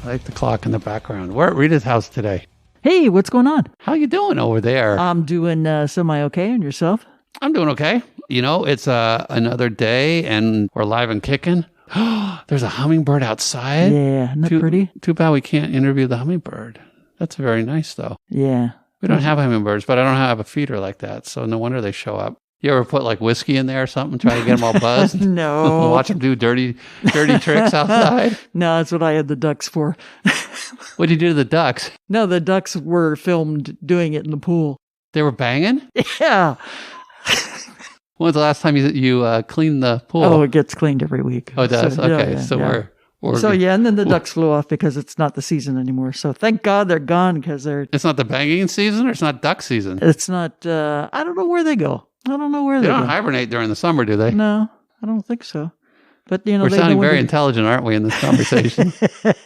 I like the clock in the background. We're at Rita's house today. Hey, what's going on? How you doing over there? I'm doing semi-okay, and yourself? I'm doing okay. You know, it's another day, and we're live and kicking. There's a hummingbird outside. Yeah, isn't that pretty? Too bad we can't interview the hummingbird. That's very nice, though. Yeah. We don't have hummingbirds, but I don't have a feeder like that, so no wonder they show up. You ever put like whiskey in there or something, try to get them all buzzed? No. Watch them do dirty tricks outside? No, that's what I had the ducks for. What did you do to the ducks? No, the ducks were filmed doing it in the pool. They were banging? Yeah. When was the last time you cleaned the pool? Oh, it gets cleaned every week. Oh, it does? So, okay, yeah, so yeah. we're So, yeah, and then the ducks flew off because it's not the season anymore. So, thank God they're gone because It's not the banging season or it's not duck season? it's not, I don't know where they go. I don't know where They they don't go. hibernate during the summer, do they? No, I don't think so. But, you know, We're they sounding know when very to- intelligent, aren't we, in this conversation?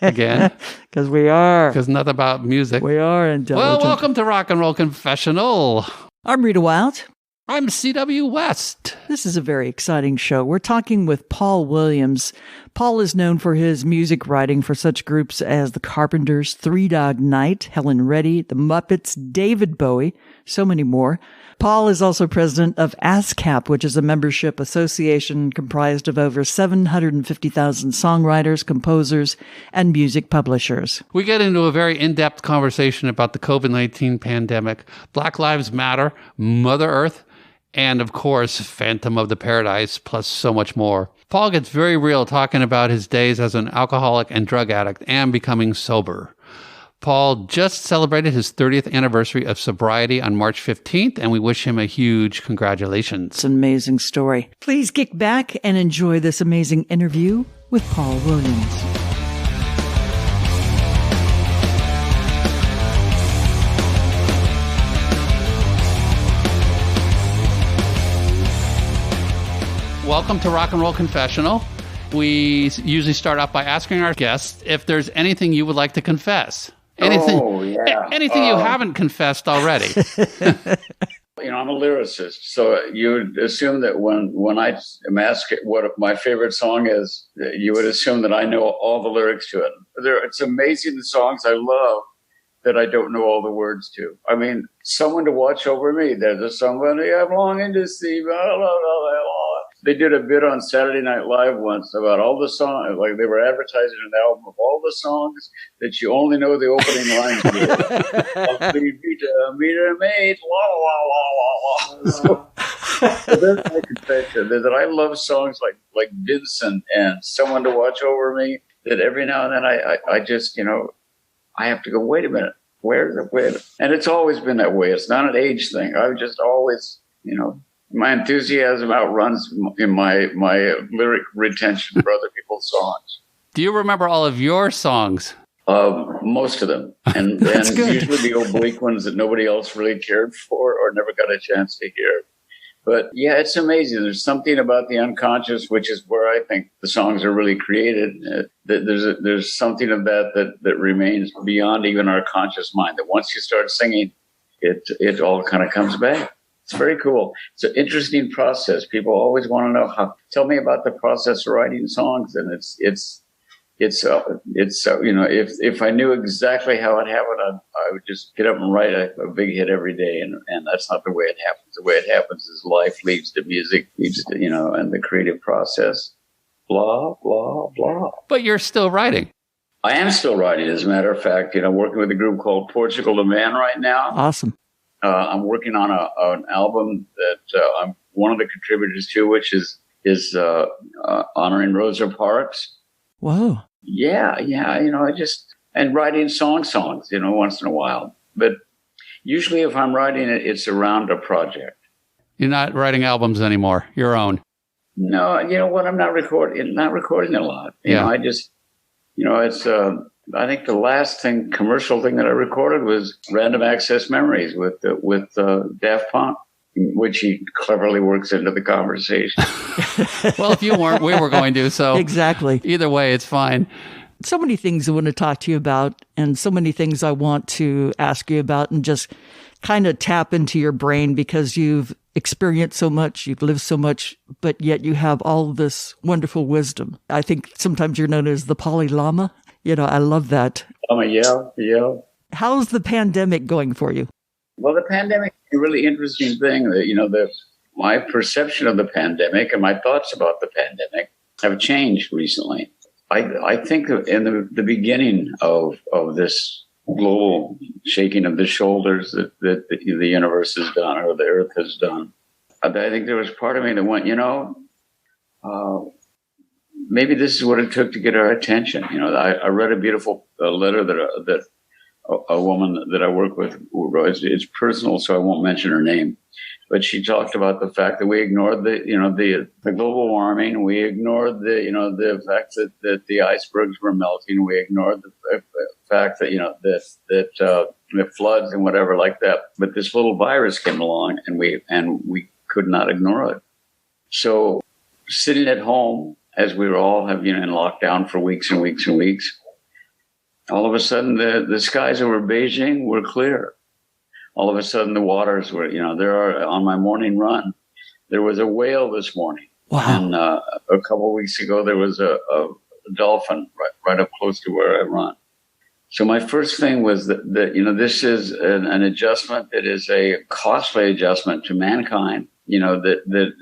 Again. Because we are. Because nothing about music. We are Well, intelligent. welcome to Rock and Roll Confessional. I'm Rita Wild. I'm C.W. West. This is a very exciting show. We're talking with Paul Williams. Paul is known for his music writing for such groups as The Carpenters, Three Dog Night, Helen Reddy, The Muppets, David Bowie, so many more. Paul is also president of ASCAP, which is a membership association comprised of over 750,000 songwriters, composers, and music publishers. We get into a very in-depth conversation about the COVID-19 pandemic, Black Lives Matter, Mother Earth, and, of course, Phantom of the Paradise, plus so much more. Paul gets very real talking about his days as an alcoholic and drug addict and becoming sober. Paul just celebrated his 30th anniversary of sobriety on March 15th, and we wish him a huge congratulations. It's an amazing story. Please kick back and enjoy this amazing interview with Paul Williams. Welcome to Rock and Roll Confessional. We usually start off by asking our guests if there's anything you would like to confess. Anything, anything you haven't confessed already. You know, I'm a lyricist, so you would assume that when I am asked what my favorite song is, you would assume that I know all the lyrics to it. It's amazing the songs I love that I don't know all the words to. I mean, Someone to Watch Over Me. There's a somebody I'm longing to see. Blah, blah, blah, blah. They did a bit on Saturday Night Live once about all the songs, like they were advertising an album of all the songs that you only know the opening lines of. Meter made, la la la la la. So that's my confession, that I love songs like Vincent and Someone to Watch Over Me, that every now and then I just, you know, I have to go, wait a minute, where is it? And it's always been that way. It's not an age thing. I've just always, you know, my enthusiasm outruns in my lyric retention for other people's songs. Do you remember all of your songs? Most of them. And usually the oblique ones that nobody else really cared for or never got a chance to hear. But yeah, it's amazing. There's something about the unconscious, which is where I think the songs are really created. There's something of that remains beyond even our conscious mind, that once you start singing, it all kind of comes back. It's very cool. It's an interesting process. People always want to know tell me about the process of writing songs. And it's you know, if I knew exactly how it happened, I would just get up and write a big hit every day. And that's not the way it happens. The way it happens is life leads to music, leads to, you know, and the creative process, blah, blah, blah. But you're still writing. I am still writing. As a matter of fact, you know, working with a group called Portugal the Man right now. Awesome. I'm working on an album that I'm one of the contributors to, which is honoring Rosa Parks. Whoa. Yeah. You know, and writing songs, you know, once in a while. But usually if I'm writing it, it's around a project. You're not writing albums anymore, your own. No, you know what? I'm not recording a lot. You know, I just, you know, it's, I think the last commercial thing that I recorded was Random Access Memories with Daft Punk, which he cleverly works into the conversation. Well, if you weren't, we were going to. So Exactly. Either way, it's fine. So many things I want to talk to you about, and so many things I want to ask you about, and just kind of tap into your brain, because you've experienced so much, you've lived so much, but yet you have all this wonderful wisdom. I think sometimes you're known as the Polly Llama. I love that. Yeah. How's the pandemic going for you? Well, the pandemic is a really interesting thing. That my perception of the pandemic and my thoughts about the pandemic have changed recently. I think in the beginning of this global shaking of the shoulders that the universe has done or the earth has done, I think there was part of me that went, maybe this is what it took to get our attention. I read a beautiful letter that a woman that I work with wrote. It's personal, so I won't mention her name. But she talked about the fact that we ignored the global warming. We ignored the fact that the icebergs were melting. We ignored the fact that the floods and whatever like that. But this little virus came along, and we could not ignore it. So sitting at home, as we were all in lockdown for weeks and weeks and weeks, all of a sudden the skies over Beijing were clear. All of a sudden, the waters were, on my morning run, there was a whale this morning. Wow. And a couple of weeks ago, there was a dolphin right up close to where I run. So my first thing was that this is an adjustment that is a costly adjustment to mankind, that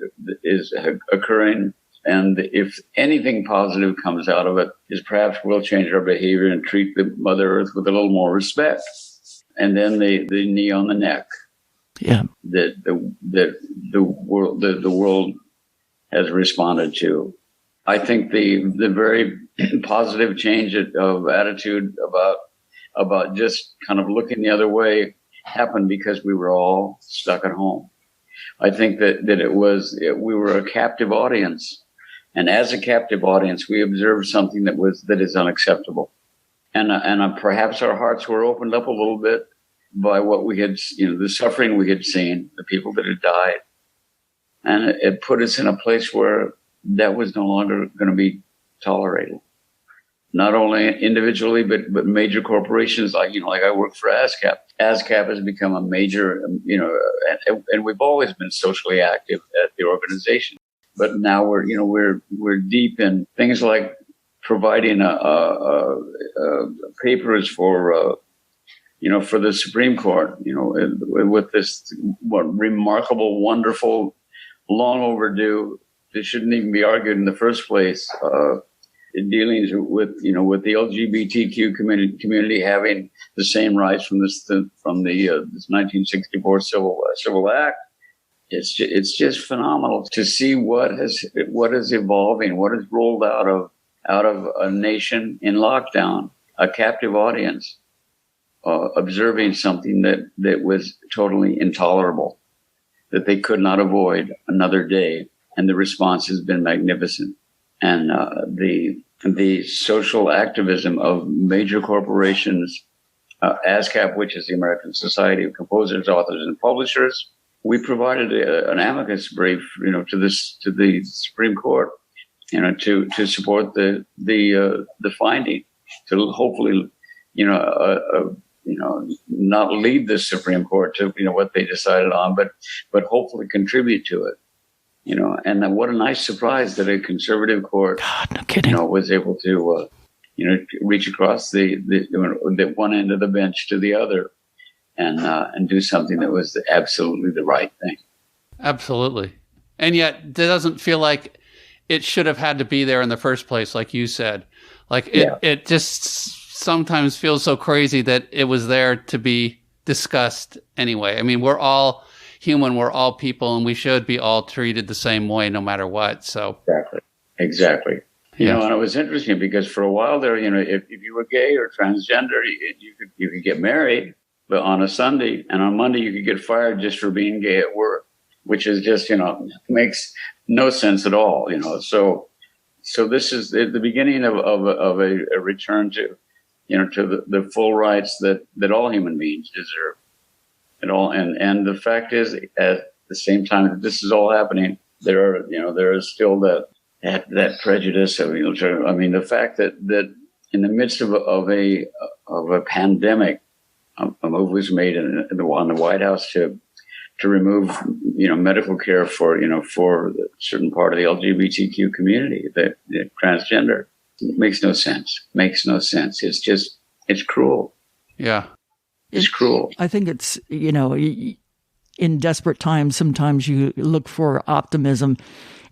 is occurring. And if anything positive comes out of it, is perhaps we'll change our behavior and treat the Mother Earth with a little more respect. And then the knee on the neck. Yeah. That the world has responded to. I think the very positive change of attitude about just kind of looking the other way happened because we were all stuck at home. I think that we were a captive audience, and as a captive audience, we observed something that is unacceptable. And perhaps our hearts were opened up a little bit by what we had, the suffering we had seen, the people that had died. And it put us in a place where that was no longer going to be tolerated. Not only individually, but major corporations like I work for ASCAP. ASCAP has become a major, and we've always been socially active at the organization. But now we're deep in things like providing papers for the Supreme Court, with this remarkable, wonderful, long overdue. This shouldn't even be argued in the first place. Dealings with the LGBTQ community having the same rights from this 1964 Civil Act. It's just phenomenal to see what is evolving, what is rolled out of a nation in lockdown, a captive audience, observing something that was totally intolerable, that they could not avoid another day, and the response has been magnificent. And the social activism of major corporations, ASCAP, which is the American Society of Composers, Authors, and Publishers, we provided an amicus brief, to the Supreme Court, to support the finding, to hopefully, not lead the Supreme Court to what they decided on, but hopefully contribute to it. And then what a nice surprise that a conservative court, God, no kidding, was able to, reach across the one end of the bench to the other, and do something that was absolutely the right thing. Absolutely, and yet it doesn't feel like it should have had to be there in the first place, like you said. Like it just sometimes feels so crazy that it was there to be discussed anyway. I mean, we're all human, we're all people, and we should be all treated the same way no matter what. So exactly. And it was interesting because for a while there, if you were gay or transgender, you could get married, but on a Sunday, and on Monday you could get fired just for being gay at work, which is just makes no sense at all. So this is the beginning of a return to to the full rights that all human beings deserve. And the fact is, at the same time that this is all happening, there is still that prejudice of the fact that in the midst of a pandemic, a move was made on the White House to remove medical care for a certain part of the LGBTQ community, the transgender. It makes no sense. Makes no sense. It's cruel. Yeah. It's cruel. I think it's, in desperate times, sometimes you look for optimism,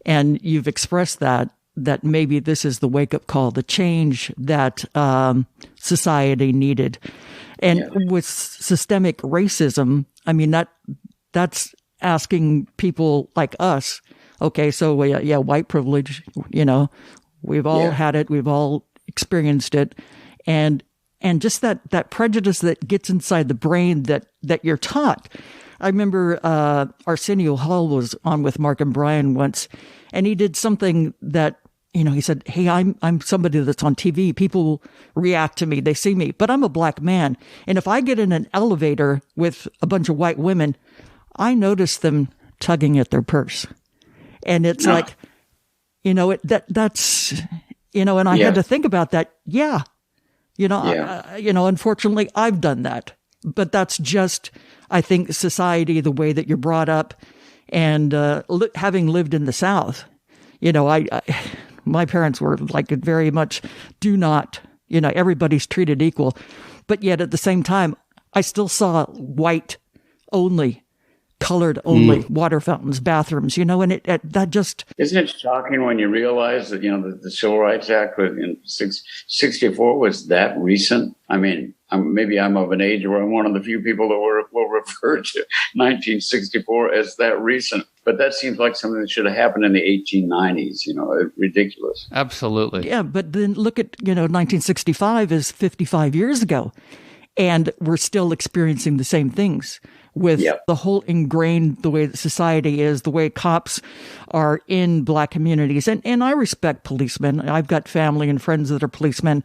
and you've expressed that maybe this is the wake-up call, the change that society needed. And with systemic racism, I mean, that's asking people like us, okay, so white privilege, we've all had it, we've all experienced it. And just that prejudice that gets inside the brain that you're taught. I remember Arsenio Hall was on with Mark and Brian once, and he did something that, he said, hey, I'm somebody that's on TV. People react to me. They see me, but I'm a black man. And if I get in an elevator with a bunch of white women, I notice them tugging at their purse. And it's like, that's, and I had to think about that. Yeah. Unfortunately, I've done that. But that's just, I think, society, the way that you're brought up. And having lived in the South, my parents were like very much do not, everybody's treated equal. But yet at the same time, I still saw white only, colored only water fountains, bathrooms, and that just... Isn't it shocking when you realize that, the Civil Rights Act in 64 was that recent? I mean, maybe I'm of an age where I'm one of the few people that will refer to 1964 as that recent. But that seems like something that should have happened in the 1890s, ridiculous. Absolutely. Yeah, but then look at, 1965 is 55 years ago, and we're still experiencing the same things with the whole ingrained, the way that society is, the way cops are in black communities. And I respect policemen. I've got family and friends that are policemen.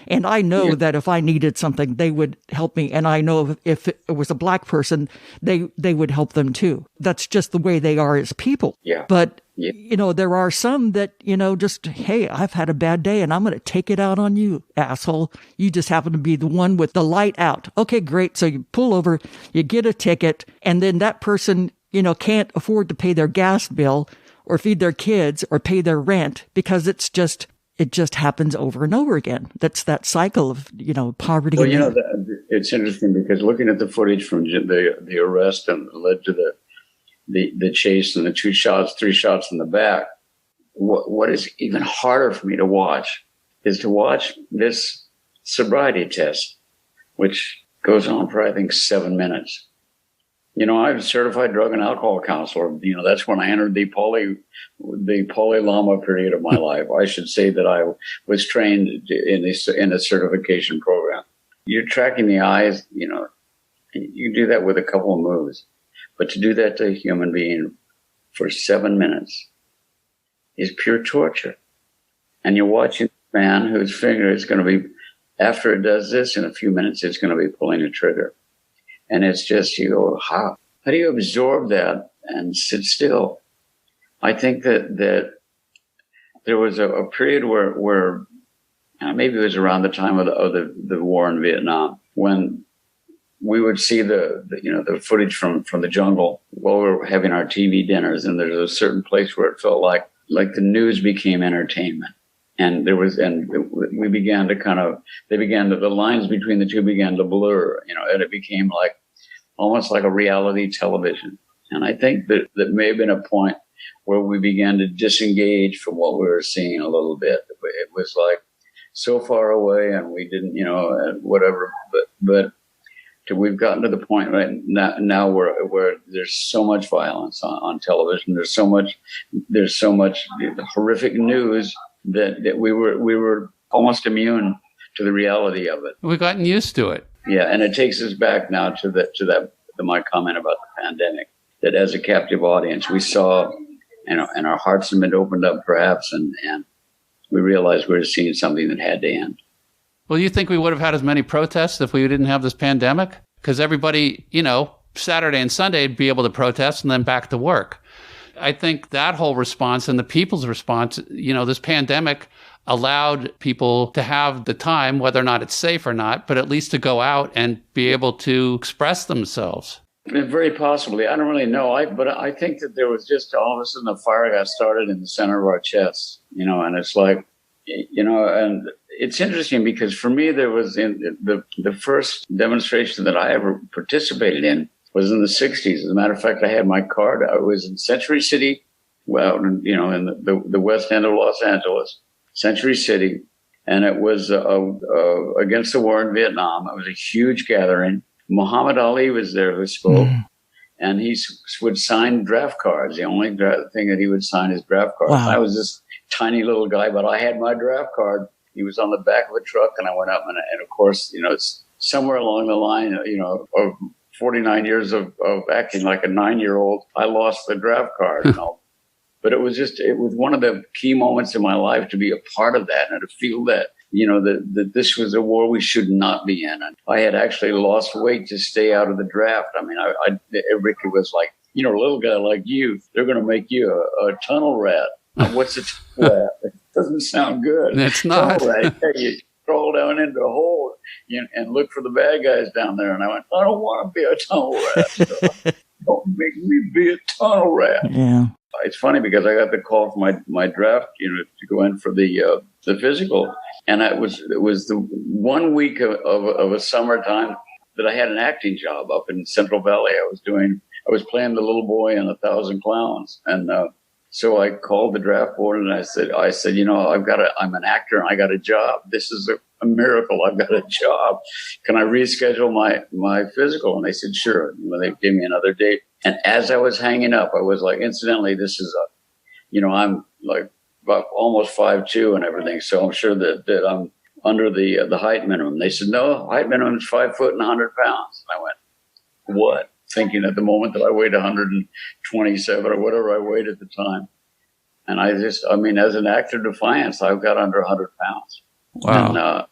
And I know that if I needed something, they would help me. And I know if it was a black person, they would help them too. That's just the way they are as people. Yeah. But there are some that, just, hey, I've had a bad day and I'm going to take it out on you, asshole. You just happen to be the one with the light out. Okay, great. So you pull over, you get a ticket, and then that person, can't afford to pay their gas bill or feed their kids or pay their rent because it just happens over and over again. That's that cycle of, poverty. Well, it's interesting because looking at the footage from the arrest and led to the chase and the 3 shots in the back, what is even harder for me to watch is to watch this sobriety test, which goes on for, I think, 7 minutes. I'm a certified drug and alcohol counselor. That's when I entered the Poly Lama period of my life. I should say that I was trained in a certification program. You're tracking the eyes, you do that with a couple of moves. But to do that to a human being for 7 minutes is pure torture. And you're watching a man whose finger is going to be, after it does this, in a few minutes, it's going to be pulling a trigger. And it's just, you go, how do you absorb that and sit still? I think that there was a period where maybe it was around the time of the war in Vietnam, when we would see the footage from the jungle while we were having our TV dinners, and there's a certain place where it felt like the news became entertainment, and we began to the lines between the two began to blur, and it became almost like a reality television. And I think that may have been a point where we began to disengage from what we were seeing a little bit. It was like so far away, and we didn't, whatever, but we've gotten to the point right now where there's so much violence on television. There's so much horrific news that we were almost immune to the reality of it. We've gotten used to it. Yeah, and it takes us back now to my comment about the pandemic. That as a captive audience, we saw, and our hearts have been opened up perhaps, and we realized we were seeing something that had to end. Well, you think we would have had as many protests if we didn't have this pandemic? Because everybody, Saturday and Sunday would be able to protest and then back to work. I think that whole response and the people's response, this pandemic allowed people to have the time, whether or not it's safe or not, but at least to go out and be able to express themselves. Very possibly. I don't really know. But I think that there was just all of a sudden a fire got started in the center of our chests, and it's like And it's interesting because for me, there was in the first demonstration that I ever participated in was in the 60s. As a matter of fact, I had my card. I was in Century City, well, in the west end of Los Angeles, Century City. And it was against the war in Vietnam. It was a huge gathering. Muhammad Ali was there who spoke. And he would sign draft cards. The only thing that he would sign is draft cards. Wow. I was this tiny little guy, but I had my draft card. He was on the back of a truck, and I went up, and of course, it's somewhere along the line, of 49 years of acting like a 9-year-old, I lost the draft card, But it was one of the key moments in my life to be a part of that and to feel that, that this was a war we should not be in. And I had actually lost weight to stay out of the draft. I mean, Ricky was like, a little guy like you, they're going to make you a tunnel rat. What's a tunnel rat? It doesn't sound good. It's not. Tunnel rat. You crawl down into a hole and look for the bad guys down there. And I went, I don't want to be a tunnel rat. So don't make me be a tunnel rat. Yeah. It's funny because I got the call from my draft, to go in for the physical, and it was the 1 week of a summertime that I had an acting job up in Central Valley. I was playing the little boy in 1,000 Clowns, and so I called the draft board and I said, I'm an actor and I got a job. This is a miracle. I've got a job. Can I reschedule my physical? And they said, sure. And they gave me another date. And as I was hanging up, I was like, incidentally, this is I'm like about almost 5'2" and everything. So I'm sure that I'm under the height minimum. They said, no, height minimum is 5 foot and 100 pounds. And I went, what? Thinking at the moment that I weighed 127 or whatever I weighed at the time. And as an actor defiance, I've got under 100 pounds. Wow.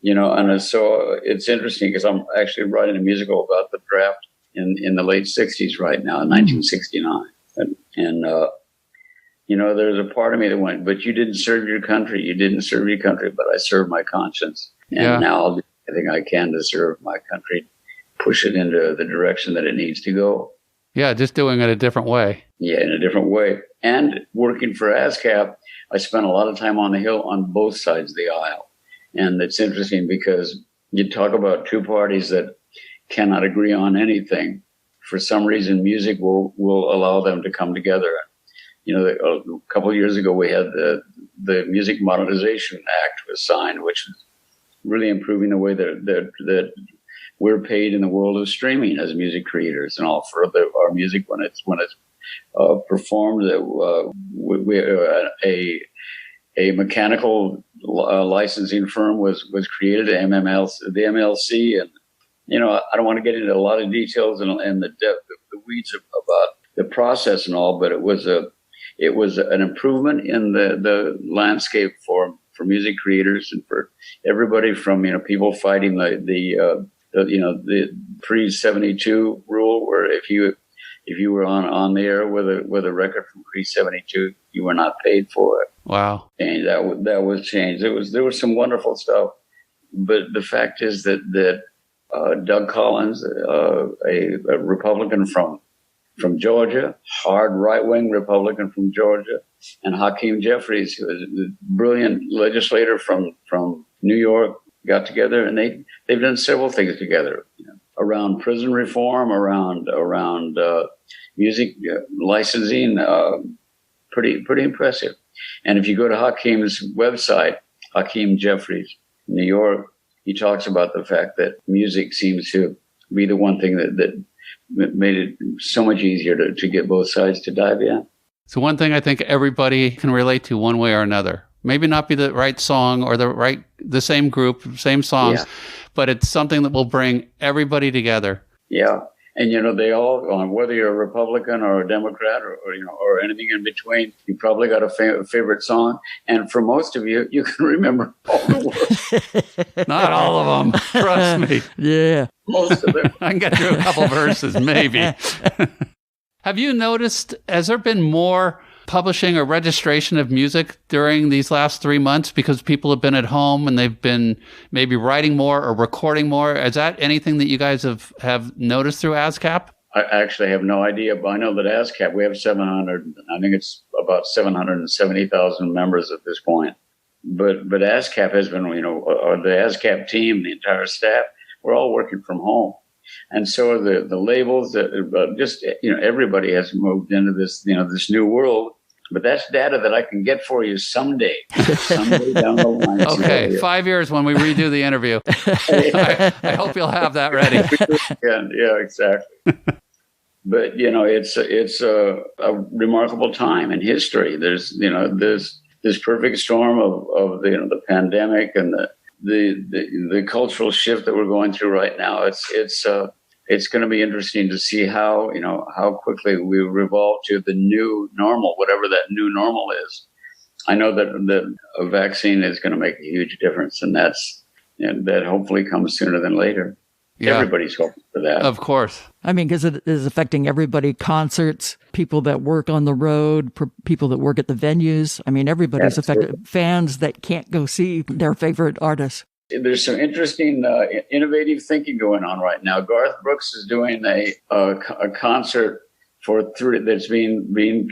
And so it's interesting because I'm actually writing a musical about the draft in the late 60s right now, in 1969. And there's a part of me that went, but you didn't serve your country. You didn't serve your country, but I served my conscience. And now I'll do everything I can to serve my country, push it into the direction that it needs to go. Yeah, just doing it a different way. Yeah, in a different way. And working for ASCAP, I spent a lot of time on the Hill on both sides of the aisle. And it's interesting because you talk about two parties that cannot agree on anything. For some reason, music will allow them to come together. A couple of years ago, we had the Music Modernization Act was signed, which is really improving the way that we're paid in the world of streaming as music creators and all for our music when it's performed. A mechanical licensing firm was created, the MLC, and I don't want to get into a lot of details and the depth, the weeds about the process and all, but it was an improvement in the landscape for music creators and for everybody from people fighting the pre-72 rule, where if you were on the air with a record from pre-72, you were not paid for it. Wow. And that was changed. There was some wonderful stuff, but the fact is that Doug Collins, a Republican from Georgia, hard right-wing Republican from Georgia, and Hakeem Jeffries, who is a brilliant legislator from New York, got together, and they've done several things together, around prison reform, around music licensing, pretty impressive. And if you go to Hakeem's website, Hakeem Jeffries, New York, he talks about the fact that music seems to be the one thing that made it so much easier to get both sides to dive in. So one thing I think everybody can relate to one way or another. Maybe not be the right song or the same group, same songs, but it's something that will bring everybody together. Yeah. And, they all, whether you're a Republican or a Democrat or anything in between, you probably got a favorite song. And for most of you, you can remember all the words. Not all of them. Trust me. Yeah. Most of them. I can get through a couple verses, maybe. Have you noticed, has there been more publishing or registration of music during these last 3 months because people have been at home and they've been maybe writing more or recording more? Is that anything that you guys have noticed through ASCAP? I actually have no idea, but I know that ASCAP, we have 700, I think it's about 770,000 members at this point. ASCAP has been, or the ASCAP team, the entire staff, we're all working from home. And so are the labels that just, everybody has moved into this, this new world. But that's data that I can get for you someday down the line. Okay, 5 years when we redo the interview. I hope you'll have that ready. Yeah, exactly. But it's a remarkable time in history. There's this perfect storm of the pandemic and the cultural shift that we're going through right now. It's going to be interesting to see how quickly we revolve to the new normal, whatever that new normal is. I know that a vaccine is going to make a huge difference, and that hopefully comes sooner than later. Yeah. Everybody's hoping for that. Of course. I mean, because it is affecting everybody, concerts, people that work on the road, people that work at the venues. I mean, everybody's affected. Fans that can't go see their favorite artists. There's some interesting, innovative thinking going on right now. Garth Brooks is doing a concert that's being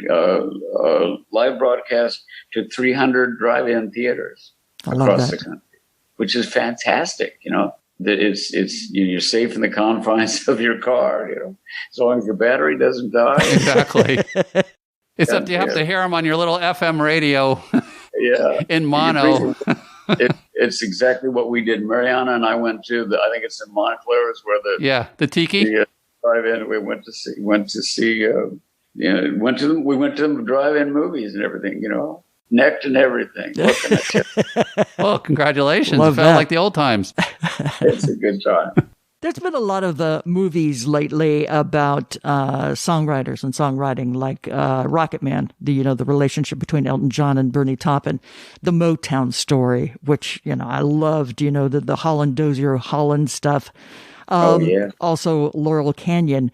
live broadcast to 300 drive-in theaters across the country, which is fantastic. That you're safe in the confines of your car. As long as your battery doesn't die. Exactly. Except you have to hear them on your little FM radio. Yeah, in mono. It's exactly what we did. Mariana and I went to I think it's in Montclair, is where the Tiki. Drive-in. We went to see. Went to the drive-in movies and everything. Necked and everything. Looking at you. Well, congratulations! Love it felt that. like the old times. It's a good time. There's been a lot of movies lately about songwriters and songwriting, like Rocket Man, the relationship between Elton John and Bernie Taupin, the Motown Story, which I loved. The Holland Dozier Holland stuff. Also, Laurel Canyon.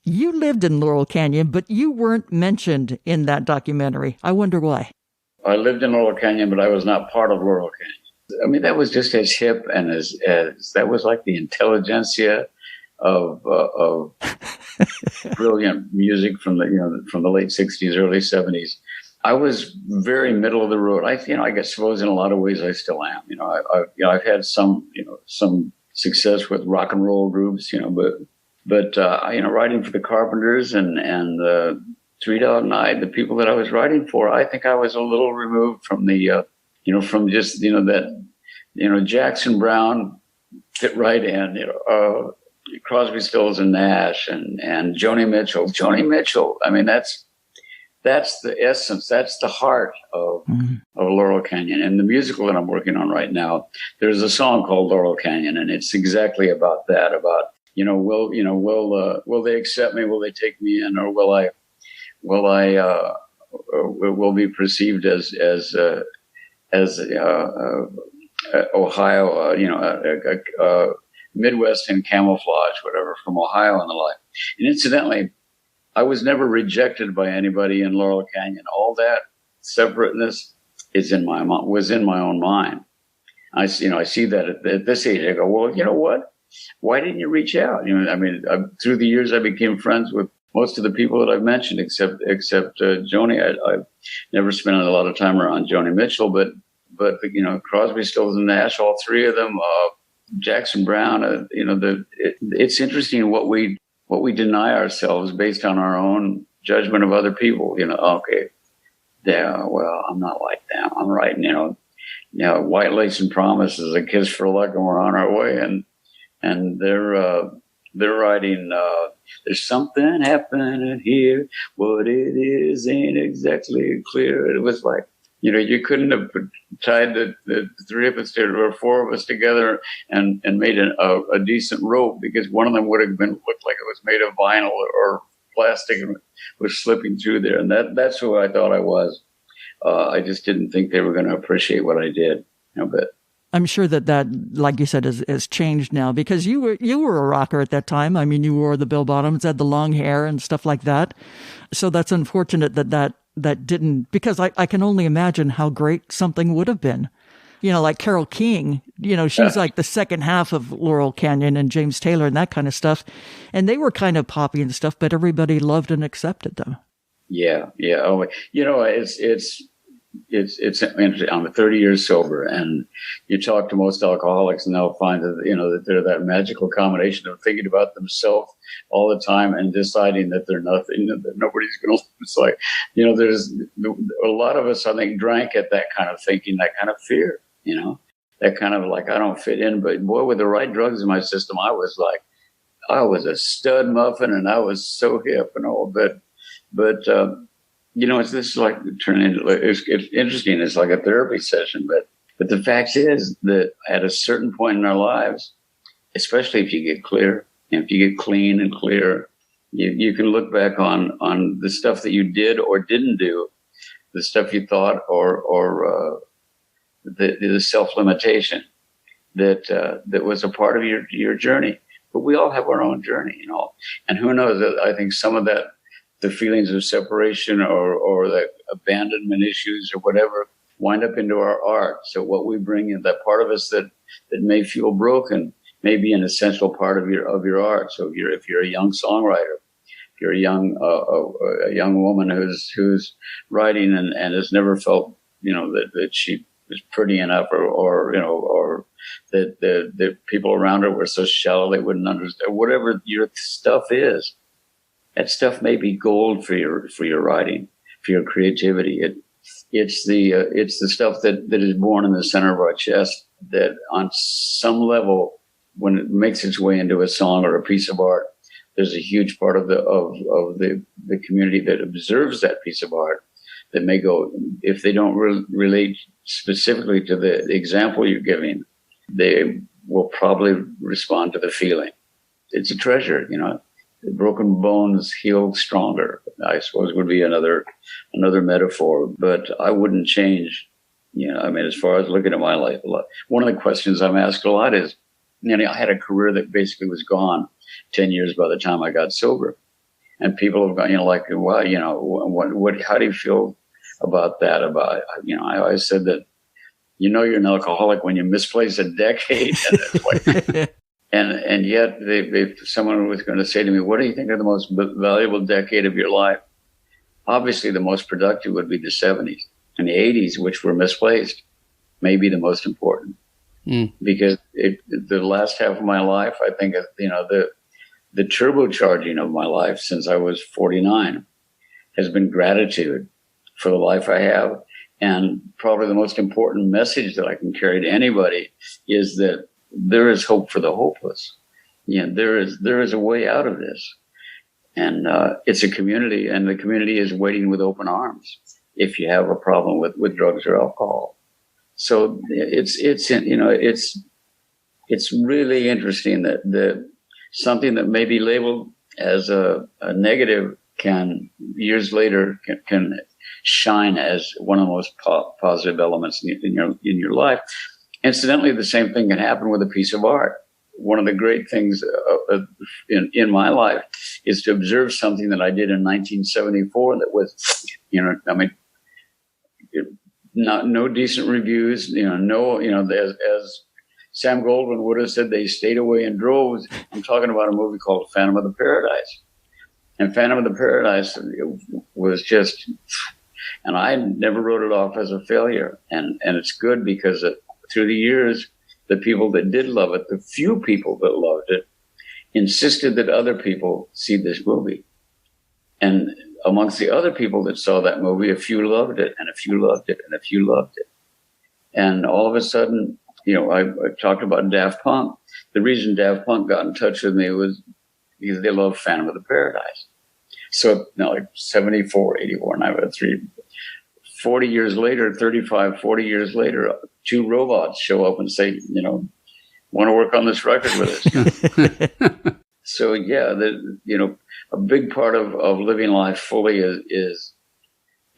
You lived in Laurel Canyon, but you weren't mentioned in that documentary. I wonder why. I lived in Laurel Canyon, but I was not part of Laurel Canyon. I mean, that was just as hip and as that was like the intelligentsia of brilliant music from the late 60s, early 70s. I was very middle of the road. I suppose in a lot of ways I still am. I've had some success with rock and roll groups, but writing for the Carpenters and Three Dog Night, the people that I was writing for, I think I was a little removed from from just, Jackson Brown fit right in, Crosby, Stills and Nash and Joni Mitchell. Joni Mitchell, I mean, that's the essence, that's the heart of Laurel Canyon. And the musical that I'm working on right now, there's a song called Laurel Canyon, and it's exactly about that, about, will they accept me? Will they take me in? Or will be perceived as Ohio, Midwestern camouflage, whatever, from Ohio and the like. And incidentally, I was never rejected by anybody in Laurel Canyon. All that separateness was in my own mind. I see that at this age. I go, well, you know what? Why didn't you reach out? Through the years, I became friends with most of the people that I've mentioned, except Joni. I've never spent a lot of time around Joni Mitchell, but Crosby, Stills and Nash, all three of them, Jackson Brown. It's interesting what we deny ourselves based on our own judgment of other people. Okay, yeah, well, I'm not like them. I'm writing, White Lace and Promises, A Kiss for Luck, and we're on our way, and they're writing. There's something happening here. What it is ain't exactly clear. It was like, you couldn't have tied the three of us or four of us together and made a decent rope, because one of them would have looked like it was made of vinyl or plastic and was slipping through there. And that's who I thought I was. I just didn't think they were going to appreciate what I did. But I'm sure that, like you said, has changed now, because you were a rocker at that time. I mean, you wore the bell bottoms, had the long hair and stuff like that. So that's unfortunate that didn't, because I can only imagine how great something would have been. Like Carole King, she's like the second half of Laurel Canyon, and James Taylor and that kind of stuff. And they were kind of poppy and stuff, but everybody loved and accepted them. Yeah. Oh, it's it's interesting. I'm 30 years sober, and you talk to most alcoholics, and they'll find that that they're that magical combination of thinking about themselves all the time and deciding that they're nothing, that nobody's going to. It's like, there's a lot of us, I think, drank at that kind of thinking, that kind of fear, that kind of like I don't fit in. But boy, with the right drugs in my system, I was a stud muffin, and I was so hip and all. But this is like turning into, it's interesting. It's like a therapy session, but the fact is that at a certain point in our lives, especially if you get clear, and if you get clean and clear, you can look back on the stuff that you did or didn't do, the stuff you thought, or the self-limitation that was a part of your journey. But we all have our own journey, and who knows, I think some of that, the feelings of separation or the abandonment issues or whatever, wind up into our art. So what we bring in, that part of us that may feel broken, may be an essential part of your art. So if you're a young songwriter, if you're a young woman who's writing and has never felt that she was pretty enough, or that the people around her were so shallow they wouldn't understand, whatever your stuff is. That stuff may be gold for your writing, for your creativity. It's the stuff that is born in the center of our chest, that on some level, when it makes its way into a song or a piece of art, there's a huge part of the community that observes that piece of art that may go, if they don't relate specifically to the example you're giving, they will probably respond to the feeling. It's a treasure, Broken bones heal stronger, I suppose, would be another metaphor. But I wouldn't change, as far as looking at my life, one of the questions I'm asked a lot is, I had a career that basically was gone 10 years by the time I got sober. And people have gone, well, how do you feel about that? I always said that, you're an alcoholic when you misplace a decade. And it's like, And yet, if someone was going to say to me, what do you think are the most valuable decade of your life? Obviously, the most productive would be the 70s. And the 80s, which were misplaced, may be the most important. Because the last half of my life, I think, the turbocharging of my life since I was 49 has been gratitude for the life I have. And probably the most important message that I can carry to anybody is that there is hope for the hopeless. There is a way out of this, and it's a community, and the community is waiting with open arms if you have a problem with drugs or alcohol. So it's really interesting that something that may be labeled as a negative can years later can shine as one of the most positive elements in your life. Incidentally, the same thing can happen with a piece of art. One of the great things in my life is to observe something that I did in 1974 that was, no decent reviews, as Sam Goldwyn would have said, they stayed away in droves. I'm talking about a movie called Phantom of the Paradise. And Phantom of the Paradise was just, and I never wrote it off as a failure. And it's good because through the years, the people that did love it, the few people that loved it, insisted that other people see this movie. And amongst the other people that saw that movie, a few loved it, and a few loved it, and a few loved it. And all of a sudden, I talked about Daft Punk. The reason Daft Punk got in touch with me was because they love Phantom of the Paradise. So, 74, 84, and I've had 40 years later, 35, 40 years later, two robots show up and say, want to work on this record with us. So, yeah, a big part of living life fully is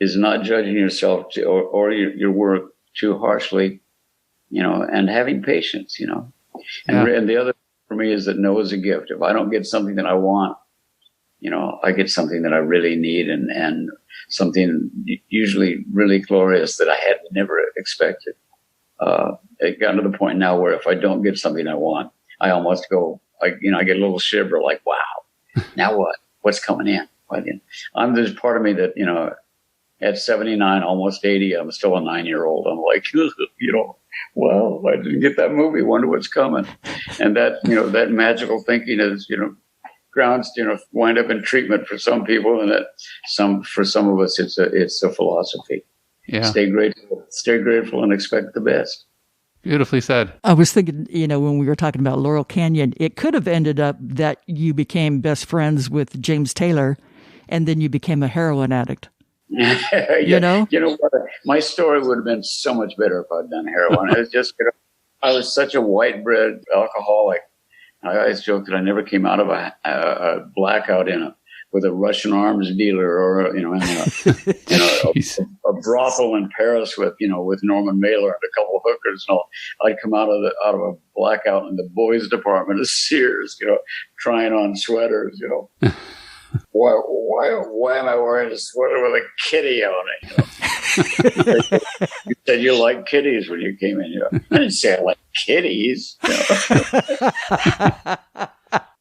not judging yourself or your work too harshly, and having patience, And the other for me is that no is a gift. If I don't get something that I want, I get something that I really need and something usually really glorious that I had never expected. It got to the point now where if I don't get something I want, I almost go, I get a little shiver like, wow, now what? What's coming in? There's part of me that, at 79, almost 80, I'm still a 9-year-old. I'm like, well, I didn't get that movie. Wonder what's coming. And that, that magical thinking is, grounds, wind up in treatment for some people, and for some of us, it's a philosophy. Yeah. Stay grateful and expect the best. Beautifully said. I was thinking, when we were talking about Laurel Canyon, it could have ended up that you became best friends with James Taylor, and then you became a heroin addict. Yeah. You know what? My story would have been so much better if I'd done heroin. It was just, I was such a white bread alcoholic. I always joke that I never came out of a blackout with a Russian arms dealer or a brothel in Paris with Norman Mailer and a couple of hookers and all. I'd come out of a blackout in the boys department of Sears, trying on sweaters, Why am I wearing a sweater with a kitty on it? You said you like kitties when you came in. I didn't say I like kitties.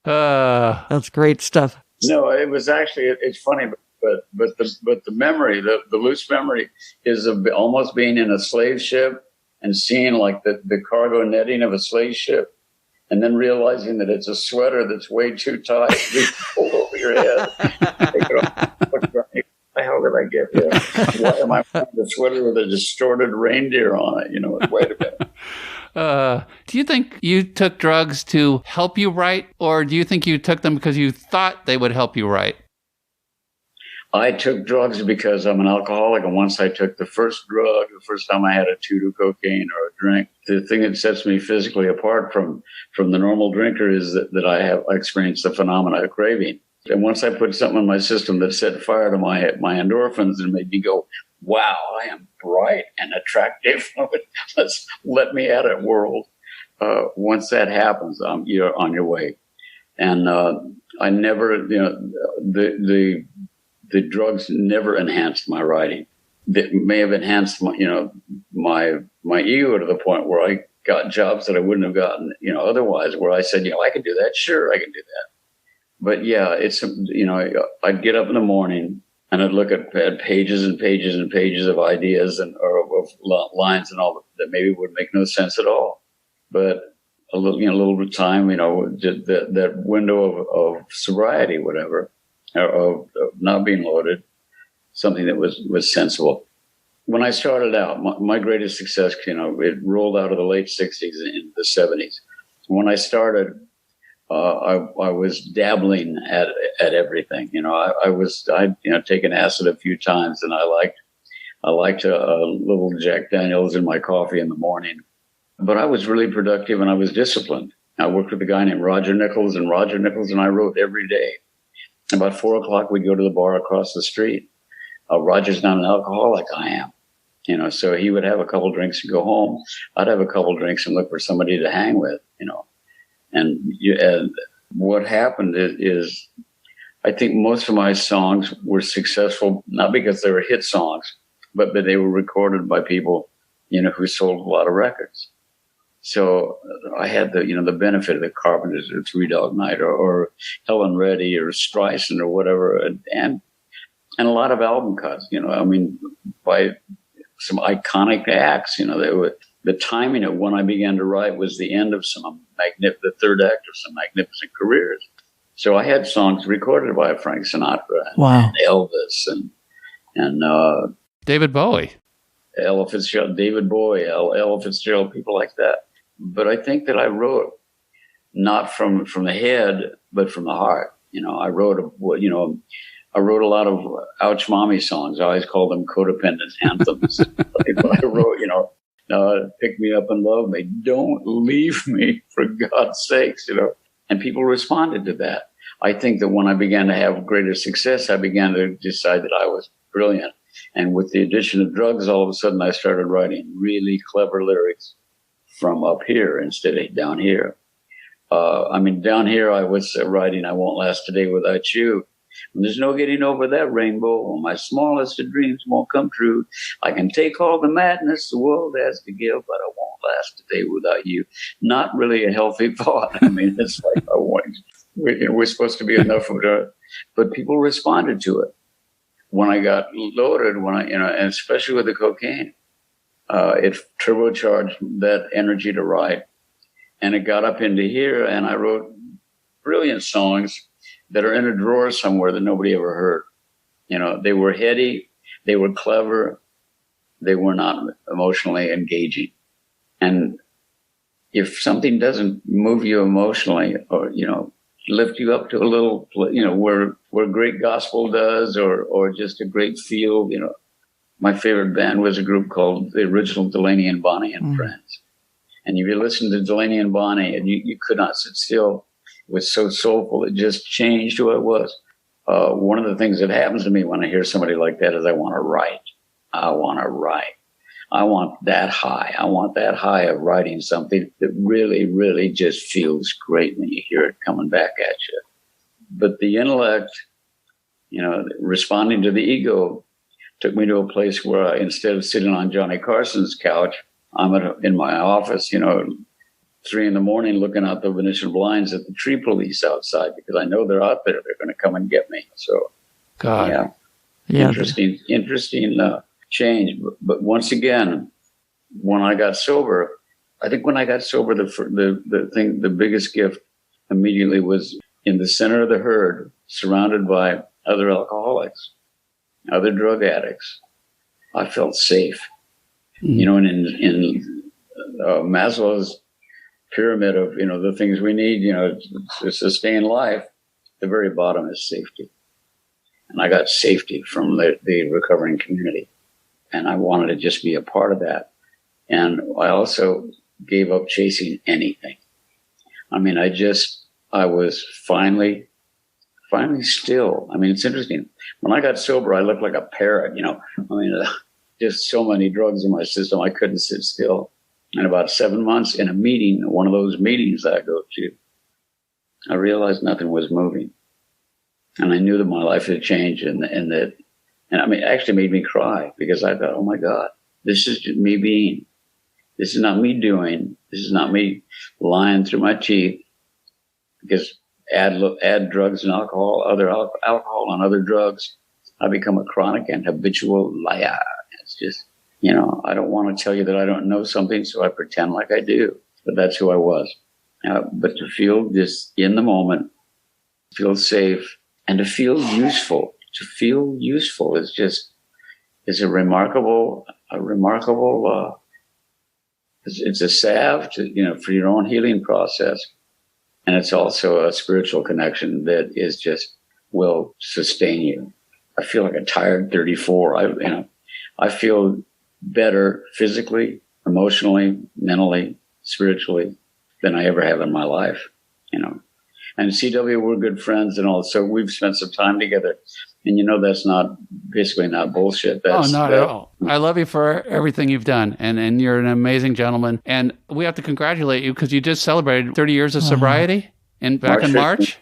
That's great stuff. No, it was actually, it's funny, but the memory, the loose memory is of almost being in a slave ship and seeing like the cargo netting of a slave ship, and then realizing that it's a sweater that's way too tight to be pulled over your head. What the hell did I get here? Why am I wearing a sweater with a distorted reindeer on it? Wait a minute. Do you think you took drugs to help you write, or do you think you took them because you thought they would help you write? I took drugs because I'm an alcoholic, and once I took the first drug, the first time I had a toot of cocaine or a drink, the thing that sets me physically apart from the normal drinker is that I experienced the phenomena of craving. And once I put something in my system that set fire to my endorphins and made me go, wow, I am bright and attractive. Let me at it, world. Once that happens, you're on your way. And I never, the drugs never enhanced my writing. They may have enhanced my ego to the point where I got jobs that I wouldn't have gotten, otherwise, where I said, I can do that. Sure, I can do that. But yeah, it's, I'd get up in the morning and I'd look at pages and pages and pages of ideas or of lines and all that maybe would make no sense at all. But a little bit of time, that window of sobriety, whatever, of not being loaded, something that was sensible. When I started out, my greatest success, it rolled out of the late 60s into the 70s. When I started, I was dabbling at everything. I'd taken acid a few times, and I liked a little Jack Daniels in my coffee in the morning. But I was really productive, and I was disciplined. I worked with a guy named Roger Nichols, and I wrote every day. About 4 o'clock, we'd go to the bar across the street. Roger's not an alcoholic. I am. So he would have a couple drinks and go home. I'd have a couple drinks and look for somebody to hang with, And what happened is I think most of my songs were successful, not because they were hit songs, but they were recorded by people, who sold a lot of records. So I had the benefit of the Carpenters or Three Dog Night or Helen Reddy or Streisand or whatever, and a lot of album cuts, by some iconic acts, the timing of when I began to write was the end of the third act of some magnificent careers. So I had songs recorded by Frank Sinatra and Elvis and David Bowie, Ella Fitzgerald, David Bowie, Ella Fitzgerald, people like that. But I think that I wrote not from the head, but from the heart. I wrote a lot of Ouch Mommy songs. I always call them codependent anthems. I wrote, pick me up and love me. Don't leave me, for God's sakes, And people responded to that. I think that when I began to have greater success, I began to decide that I was brilliant. And with the addition of drugs, all of a sudden I started writing really clever lyrics from up here instead of down here. Down here I was writing, I won't last a day without you. When there's no getting over that rainbow, when my smallest of dreams won't come true, I can take all the madness the world has to give, but I won't last a day without you. Not really a healthy thought. It's like we're supposed to be enough of it, but people responded to it. when I got loaded, and especially with the cocaine, it turbocharged that energy to write. And it got up into here, and I wrote brilliant songs that are in a drawer somewhere that nobody ever heard. They were heady, they were clever, they were not emotionally engaging. And if something doesn't move you emotionally, or lift you up to a little, where great gospel does, or just a great feel, my favorite band was a group called the original Delaney and Bonnie and Friends. And if you listen to Delaney and Bonnie, and you could not sit still, it was so soulful. It just changed who I was. One of the things that happens to me when I hear somebody like that is I want to write. I want to write. I want that high. I want that high of writing something that really, really just feels great when you hear it coming back at you. But the intellect, responding to the ego, took me to a place where instead of sitting on Johnny Carson's couch, I'm in my office, 3 a.m, looking out the Venetian blinds at the tree police outside, because I know they're out there. They're going to come and get me. So, God, yeah. Interesting change. But once again, when I got sober, the biggest gift immediately was in the center of the herd, surrounded by other alcoholics, other drug addicts. I felt safe. And in Maslow's pyramid of, the things we need, to sustain life, the very bottom is safety. And I got safety from the recovering community. And I wanted to just be a part of that. And I also gave up chasing anything. I mean, I was finally still. I mean, it's interesting. When I got sober, I looked like a parrot, just so many drugs in my system, I couldn't sit still. And about 7 months in a meeting, one of those meetings that I go to, I realized nothing was moving. And I knew that my life had changed, and it actually made me cry, because I thought, oh my God, this is just me being. This is not me doing. This is not me lying through my teeth, because add drugs and alcohol, other alcohol and other drugs, I become a chronic and habitual liar. It's just, I don't want to tell you that I don't know something, so I pretend like I do. But that's who I was. But to feel this in the moment, feel safe, and to feel useful. To feel useful is a remarkable. It's a salve to, for your own healing process, and it's also a spiritual connection that will sustain you. I feel like a tired 34. I feel better physically, emotionally, mentally, spiritually than I ever have in my life, And CW, we're good friends and all, so we've spent some time together. And that's basically not bullshit. Not at all. I love you for everything you've done, and you're an amazing gentleman. And we have to congratulate you, because you just celebrated 30 years of sobriety back in March.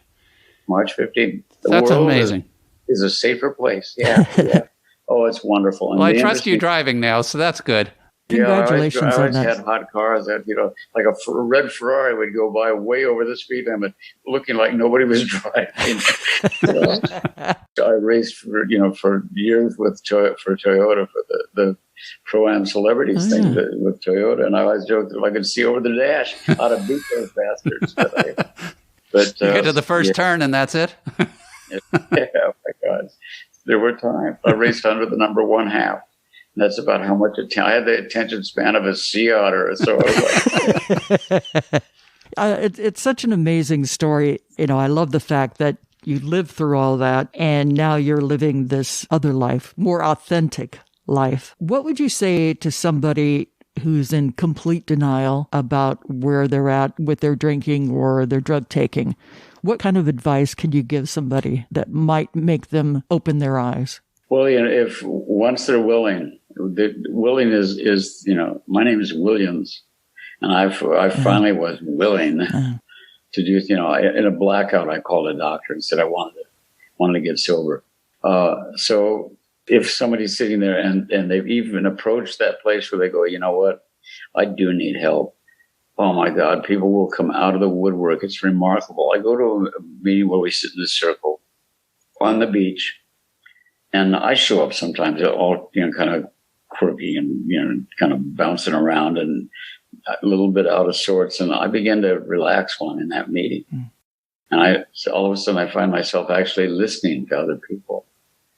March 15th. That's amazing. Is a safer place. Yeah. Oh, it's wonderful. And well, I trust you driving now, so that's good. Congratulations I always on that. had hot cars that, like a red Ferrari would go by way over the speed limit, looking like nobody was driving. I raced for years for Toyota, for the Pro-Am Celebrities thing with Toyota. And I always joked that if I could see over the dash, I'd have beat those bastards. But you get to the first turn and that's it? Yeah, oh my God. There were times I raced under the number 1/2. That's about how much I had the attention span of a sea otter. So I was like, it's such an amazing story. I love the fact that you lived through all that, and now you're living this other life, more authentic life. What would you say to somebody who's in complete denial about where they're at with their drinking or their drug taking? What kind of advice can you give somebody that might make them open their eyes? Well, if once they're willing, willing is my name is Williams, and I finally was willing to do, in a blackout, I called a doctor and said I wanted to get sober. So if somebody's sitting there and they've even approached that place where they go, you know what, I do need help. Oh my God, people will come out of the woodwork. It's remarkable. I go to a meeting where we sit in a circle on the beach, And I show up sometimes all, kind of quirky and, kind of bouncing around and a little bit out of sorts. And I begin to relax while I'm in that meeting. And so all of a sudden I find myself actually listening to other people.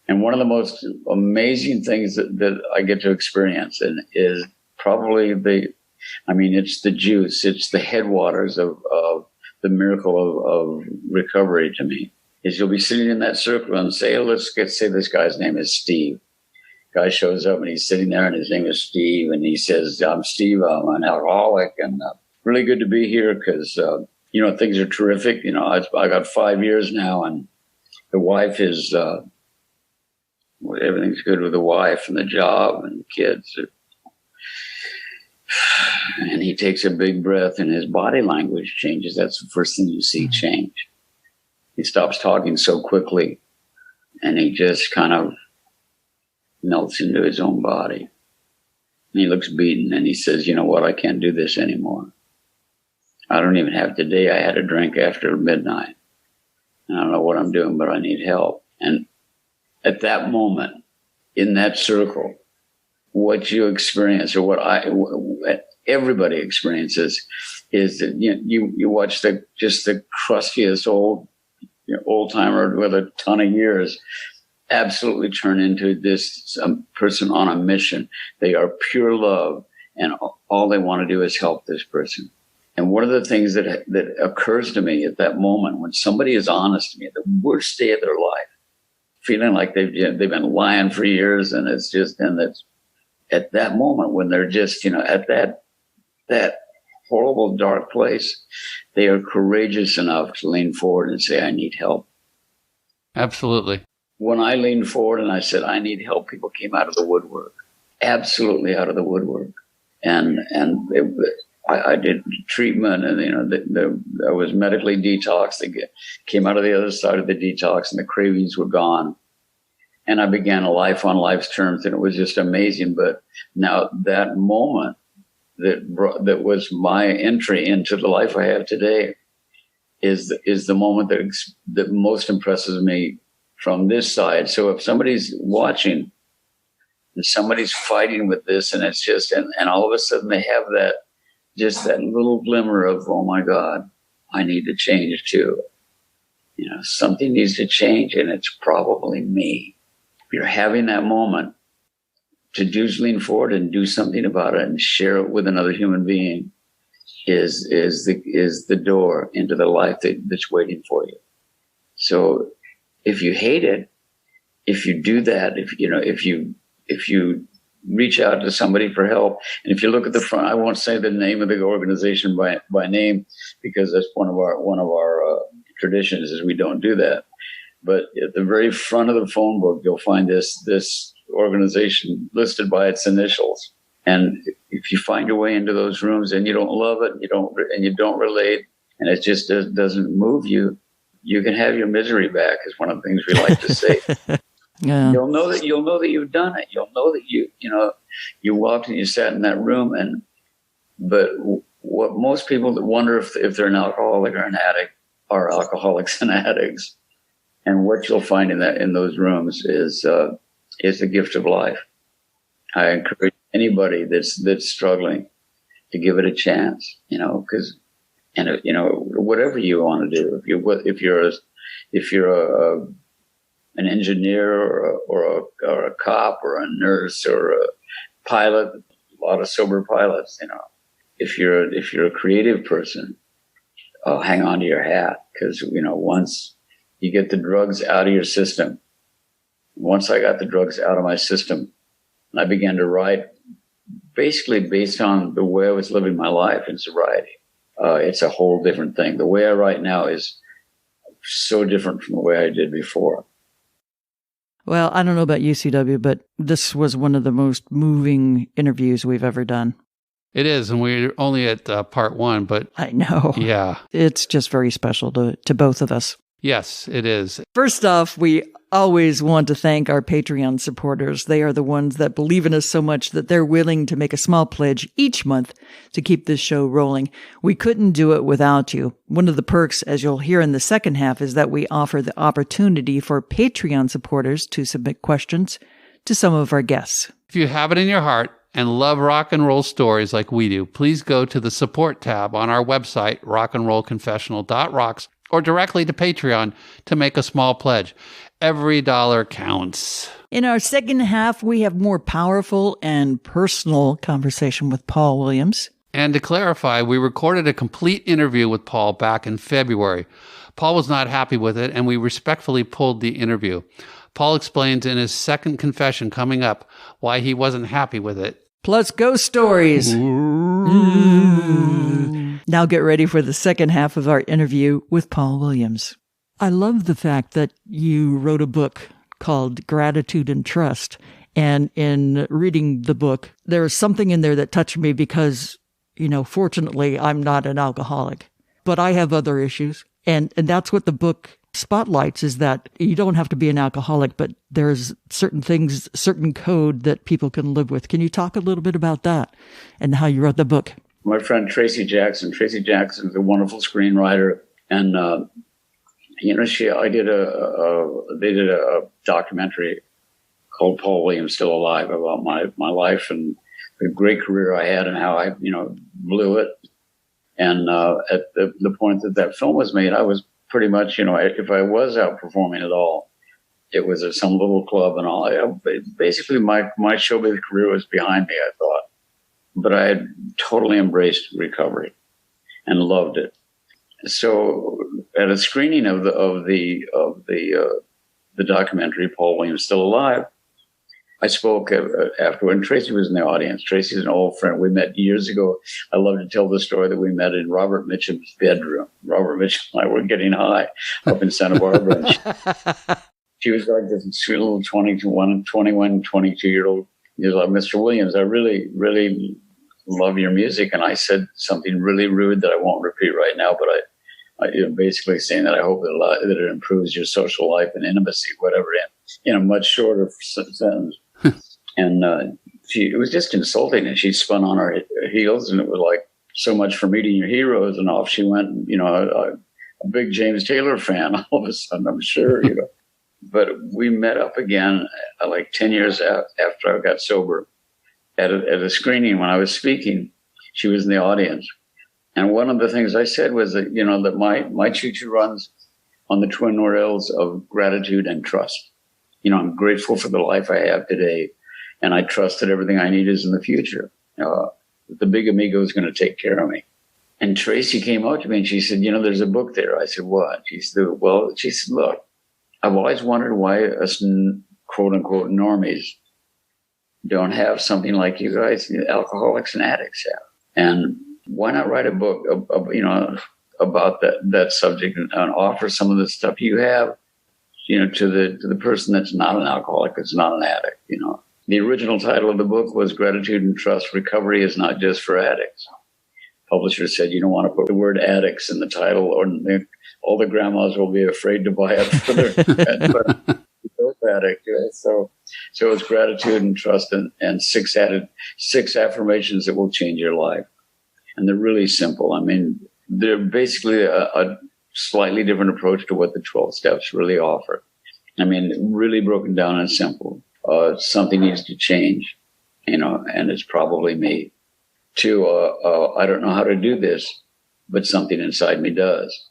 And one of the most amazing things that I get to experience and is probably it's the juice. It's the headwaters of the miracle of recovery to me. Is you'll be sitting in that circle and say, let's say this guy's name is Steve. Guy shows up and he's sitting there and his name is Steve. And he says, I'm Steve, I'm an alcoholic and really good to be here because, things are terrific. I got 5 years now and the wife is, everything's good with the wife and the job and the kids. And he takes a big breath and his body language changes. That's the first thing you see change. He stops talking so quickly and he just kind of melts into his own body. And he looks beaten and he says, you know what? I can't do this anymore. I don't even have today. I had a drink after midnight. And I don't know what I'm doing, but I need help. And at that moment, in that circle, what you experience or what everybody experiences is that you watch the crustiest old timer with a ton of years absolutely turn into this person on a mission. They are pure love and all they want to do is help this person. And one of the things that occurs to me at that moment when somebody is honest to me, the worst day of their life, feeling like they've been lying for years, and it's at that moment when they're just at that horrible dark place, they are courageous enough to lean forward and say, I need help. Absolutely. When I leaned forward and I said, I need help, people came out of the woodwork, absolutely out of the woodwork. And I did treatment and, I was medically detoxed. They came out of the other side of the detox and the cravings were gone. And I began a life on life's terms and it was just amazing. But now that moment that was my entry into the life I have today is the moment that most impresses me from this side. So if somebody's watching and somebody's fighting with this and it's just, and all of a sudden they have that little glimmer of, oh my God, I need to change too. Something needs to change and it's probably me. If you're having that moment to lean forward and do something about it and share it with another human being is the door into the life that's waiting for you. So if you hate it, if you do that, if you reach out to somebody for help, and if you look at the front, I won't say the name of the organization by name because that's one of our traditions is we don't do that. But at the very front of the phone book, you'll find this organization listed by its initials. And if you find your way into those rooms and you don't love it, and you don't relate, and it just doesn't move you, you can have your misery back. Is one of the things we like to say. Yeah. You'll know that you've done it. You'll know that you walked and you sat in that room. But what most people wonder if they're an alcoholic or an addict are alcoholics and addicts. And what you'll find in those rooms is the gift of life. I encourage anybody that's struggling to give it a chance, whatever you want to do. If you're an engineer or a cop or a nurse or a pilot, a lot of sober pilots, if you're a creative person, hang on to your hat because, once you get the drugs out of your system, once I got the drugs out of my system, and I began to write basically based on the way I was living my life in sobriety. It's a whole different thing. The way I write now is so different from the way I did before. Well, I don't know about UCW, but this was one of the most moving interviews we've ever done. It is, and we're only at part one, but I know. Yeah. It's just very special to both of us. Yes, it is. First off, we always want to thank our Patreon supporters. They are the ones that believe in us so much that they're willing to make a small pledge each month to keep this show rolling. We couldn't do it without you. One of the perks, as you'll hear in the second half, is that we offer the opportunity for Patreon supporters to submit questions to some of our guests. If you have it in your heart and love rock and roll stories like we do, please go to the support tab on our website, rockandrollconfessional.rocks, or directly to Patreon to make a small pledge. Every dollar counts. In our second half, we have more powerful and personal conversation with Paul Williams. And to clarify, we recorded a complete interview with Paul back in February. Paul was not happy with it, and we respectfully pulled the interview. Paul explains in his second confession coming up why he wasn't happy with it. Plus ghost stories. Now get ready for the second half of our interview with Paul Williams. I love the fact that you wrote a book called Gratitude and Trust. And in reading the book, there is something in there that touched me because, fortunately, I'm not an alcoholic, but I have other issues. And that's what the book spotlights, is that you don't have to be an alcoholic, but there's certain things, certain code that people can live with. Can you talk a little bit about that and how you wrote the book? My friend Tracy Jackson is a wonderful screenwriter, and they did a documentary called Paul Williams Still Alive about my life and the great career I had and how I blew it. And at the point that film was made, I was pretty much, if I was outperforming at all, it was at some little club and all. Basically, my showbiz career was behind me, I thought. But I had totally embraced recovery and loved it. So at a screening of the documentary, Paul Williams Still Alive, I spoke afterward, and Tracy was in the audience. Tracy's an old friend. We met years ago. I love to tell the story that we met in Robert Mitchum's bedroom. Robert Mitchum and I were getting high up in Santa Barbara. She was like this sweet little 21, 22-year-old. He was like, Mr. Williams, I really, really love your music. And I said something really rude that I won't repeat right now, but I basically saying that I hope that it improves your social life and intimacy, whatever, in a much shorter sentence. And it was just insulting. And she spun on her heels, and it was like, so much for meeting your heroes. And off she went, a big James Taylor fan all of a sudden, I'm sure, But we met up again like 10 years after I got sober at a screening when I was speaking. She was in the audience. And one of the things I said was that, that my choo-choo runs on the twin rails of gratitude and trust. I'm grateful for the life I have today, and I trust that everything I need is in the future. The big amigo is going to take care of me. And Tracy came up to me and she said, there's a book there. I said, what? She said, look, I've always wondered why us quote unquote normies don't have something like you guys, alcoholics and addicts have. And why not write a book, about that subject and offer some of the stuff you have, to the person that's not an alcoholic, that's not an addict. The original title of the book was Gratitude and Trust: Recovery is Not Just for Addicts. Publisher said, you don't want to put the word addicts in the title, or all the grandmas will be afraid to buy it for their addict. So it's gratitude and trust and six affirmations that will change your life. And they're really simple. I mean, they're basically a slightly different approach to what the 12 steps really offer. I mean, really broken down and simple. Something needs to change, and it's probably me. 2, I don't know how to do this, but something inside me does.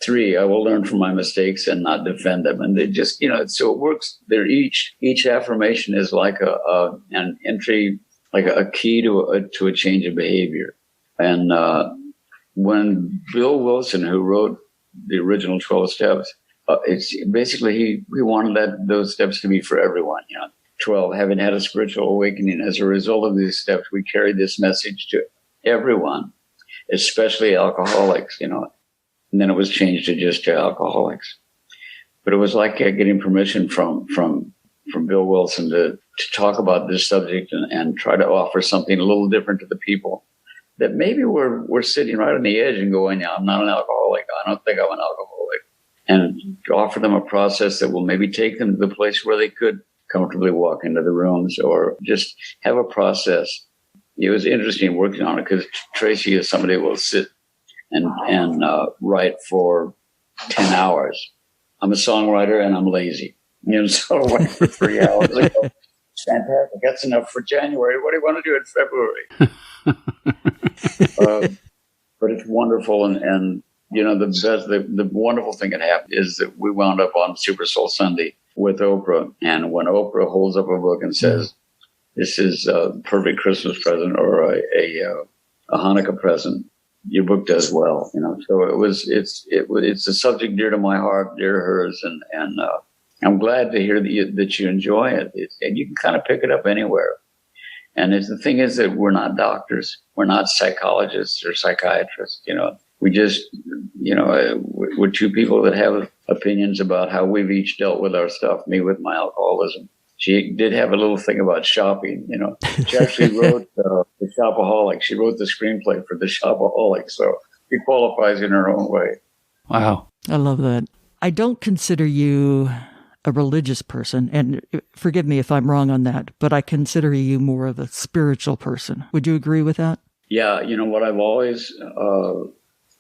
3, I will learn from my mistakes and not defend them. And they just, so it works. They're each affirmation is like an entry, like a key to a change of behavior. And when Bill Wilson, who wrote the original 12 steps, it's basically he wanted those steps to be for everyone. 12, having had a spiritual awakening as a result of these steps, we carry this message to everyone, especially alcoholics. And then it was changed to just to alcoholics. But it was like getting permission from Bill Wilson to talk about this subject and try to offer something a little different to the people that maybe we're sitting right on the edge and going, I'm not an alcoholic. I don't think I'm an alcoholic. and offer them a process that will maybe take them to the place where they could comfortably walk into the rooms, or just have a process. It was interesting working on it because Tracy is somebody who will sit and write for 10 hours. I'm a songwriter and I'm lazy. So I went for 3 hours. I go, fantastic. That's enough for January. What do you want to do in February? But it's wonderful. And the wonderful thing that happened is that we wound up on Super Soul Sunday with Oprah. And when Oprah holds up a book and says, this is a perfect Christmas present or a Hanukkah present, your book does well. So it's a subject dear to my heart, dear to hers. And I'm glad to hear that you enjoy it. And you can kind of pick it up anywhere. And the thing is that we're not doctors. We're not psychologists or psychiatrists. We just, we're two people that have opinions about how we've each dealt with our stuff. Me with my alcoholism. She did have a little thing about shopping. She actually wrote The Shopaholic. She wrote the screenplay for The Shopaholic. So she qualifies in her own way. Wow. I love that. I don't consider you a religious person, and forgive me if I'm wrong on that, but I consider you more of a spiritual person. Would you agree with that? Yeah. What I've always,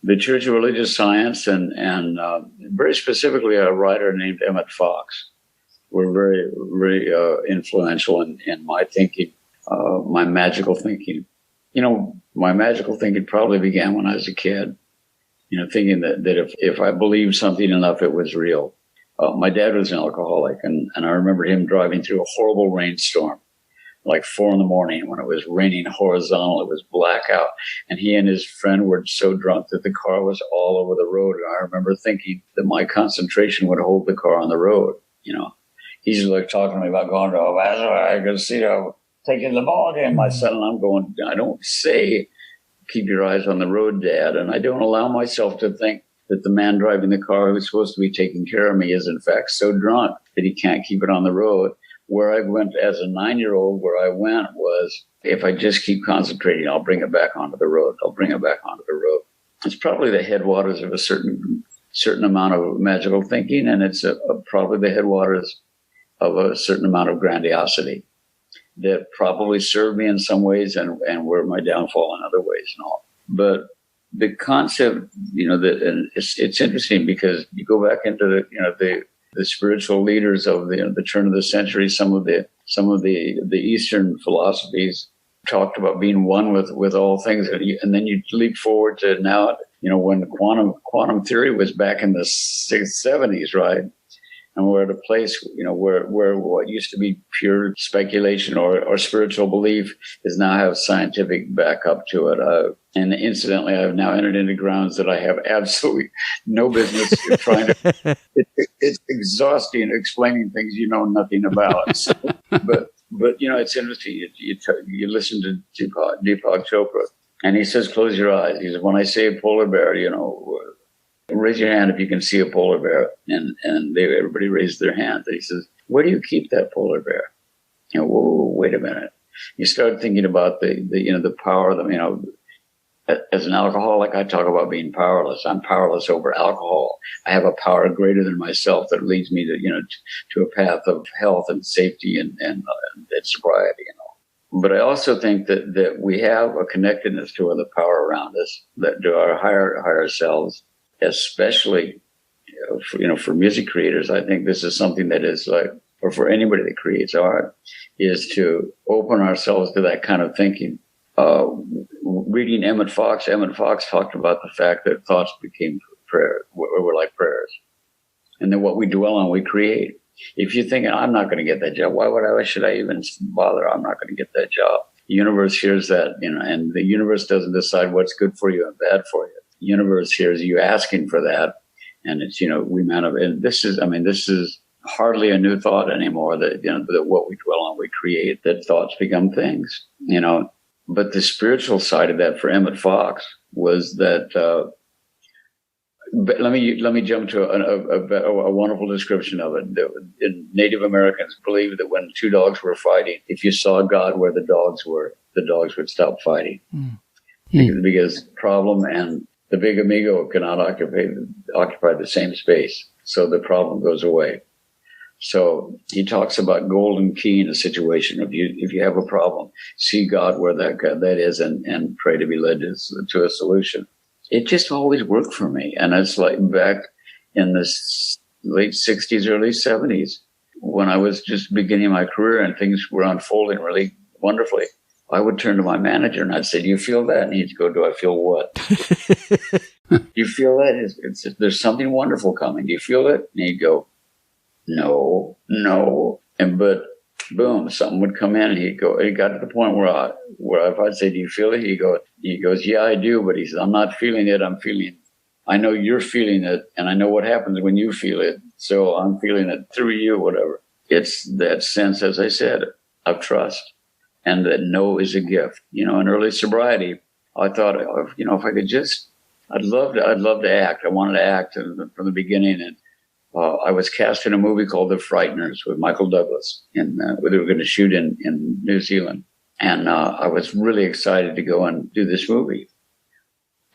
the Church of Religious Science and very specifically a writer named Emmett Fox were very, very influential in my thinking, my magical thinking. My magical thinking probably began when I was a kid, thinking that if I believed something enough, it was real. My dad was an alcoholic, and I remember him driving through a horrible rainstorm, like 4 a.m. when it was raining horizontal. It was blackout, and he and his friend were so drunk that the car was all over the road. And I remember thinking that my concentration would hold the car on the road. He's like talking to me about going to I could see taking the ball game, my son, and I'm going, I don't say keep your eyes on the road, Dad, and I don't allow myself to think that the man driving the car who's supposed to be taking care of me is in fact so drunk that he can't keep it on the road. Where I went as a 9-year-old, where I went was, if I just keep concentrating, I'll bring it back onto the road. It's probably the headwaters of a certain amount of magical thinking, and it's probably the headwaters of a certain amount of grandiosity that probably served me in some ways and were my downfall in other ways and all. But the concept, that it's interesting because you go back into the spiritual leaders of the turn of the century. Some of the Eastern philosophies talked about being one with all things, and then you leap forward to now. When quantum theory was back in the 70s, right? And we're at a place, where what used to be pure speculation or spiritual belief is now have scientific backup to it. And incidentally, I've now entered into grounds that I have absolutely no business trying to. It's exhausting explaining things you know nothing about. So, but it's interesting. You listen to Deepak Chopra, and he says, "Close your eyes." He says, "When I say a polar bear, raise your hand if you can see a polar bear." And everybody raised their hand. And he says, "Where do you keep that polar bear?" Whoa, wait a minute. You start thinking about the power of them. As an alcoholic, I talk about being powerless. I'm powerless over alcohol. I have a power greater than myself that leads me to a path of health and safety and sobriety. But I also think that we have a connectedness to the power around us, that to our higher selves, especially for music creators. I think this is something that is or for anybody that creates art, is to open ourselves to that kind of thinking. Reading Emmett Fox talked about the fact that thoughts became prayer, were like prayers, and then what we dwell on, we create. If you're thinking, I'm not going to get that job, why should I even bother? I'm not going to get that job. The universe hears that, and the universe doesn't decide what's good for you and bad for you. The universe hears you asking for that, and it's, and this is hardly a new thought anymore, that what we dwell on, we create, that thoughts become things, But the spiritual side of that for Emmett Fox was that, but let me jump to a wonderful description of it. Native Americans believed that when two dogs were fighting, if you saw God where the dogs were, the dogs would stop fighting. Because problem and the big amigo cannot occupy the same space. So the problem goes away. So he talks about golden key in a situation. If you have a problem, see God where that is and pray to be led to a solution. It just always worked for me. And it's like back in the late 60s, early 70s, when I was just beginning my career and things were unfolding really wonderfully, I would turn to my manager and I'd say, do you feel that? And he'd go, do I feel what? Do you feel that? There's something wonderful coming. Do you feel it? And he'd go, no. But boom, something would come in and he'd go, it got to the point where if I'd say, do you feel it? He goes, yeah, I do. But he says, I'm not feeling it. I know you're feeling it. And I know what happens when you feel it. So I'm feeling it through you, whatever. It's that sense, as I said, of trust. And that no is a gift. In early sobriety, I thought, if I could just, I'd love to act. I wanted to act from the beginning. And I was cast in a movie called The Frighteners with Michael Douglas. And they were going to shoot in New Zealand. And I was really excited to go and do this movie.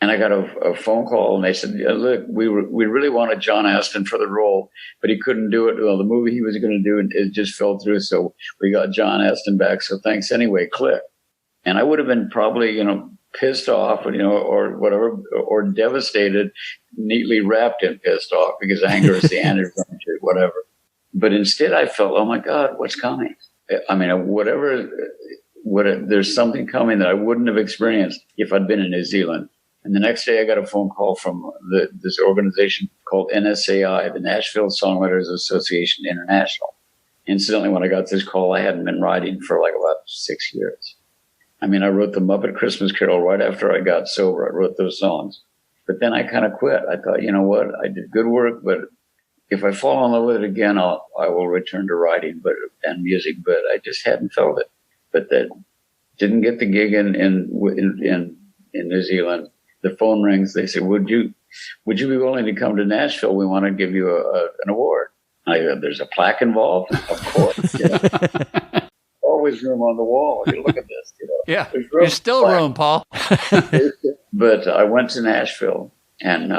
And I got a phone call, and they said, look, we really wanted John Astin for the role, but he couldn't do it. Well, the movie he was going to do, it just fell through. So we got John Astin back. So thanks anyway, click. And I would have been probably, pissed off, or whatever, or devastated, neatly wrapped in pissed off, because anger is the antidote to whatever. But instead I felt, oh my God, what's coming? I mean, there's something coming that I wouldn't have experienced if I'd been in New Zealand. And the next day I got a phone call from this organization called NSAI, the Nashville Songwriters Association International. Incidentally, when I got this call, I hadn't been writing for like about 6 years. I mean, I wrote the Muppet Christmas Carol right after I got sober. I wrote those songs. But then I kind of quit. I thought, you know what? I did good work, but if I fall in love with it again, I will return to writing and music. But I just hadn't felt it. But that didn't get the gig in New Zealand. The phone rings. They say, would you be willing to come to Nashville? We want to give you an award. I go, there's a plaque involved? Of course. Always room on the wall. You look at this. Yeah, there's still room, Paul. But I went to Nashville and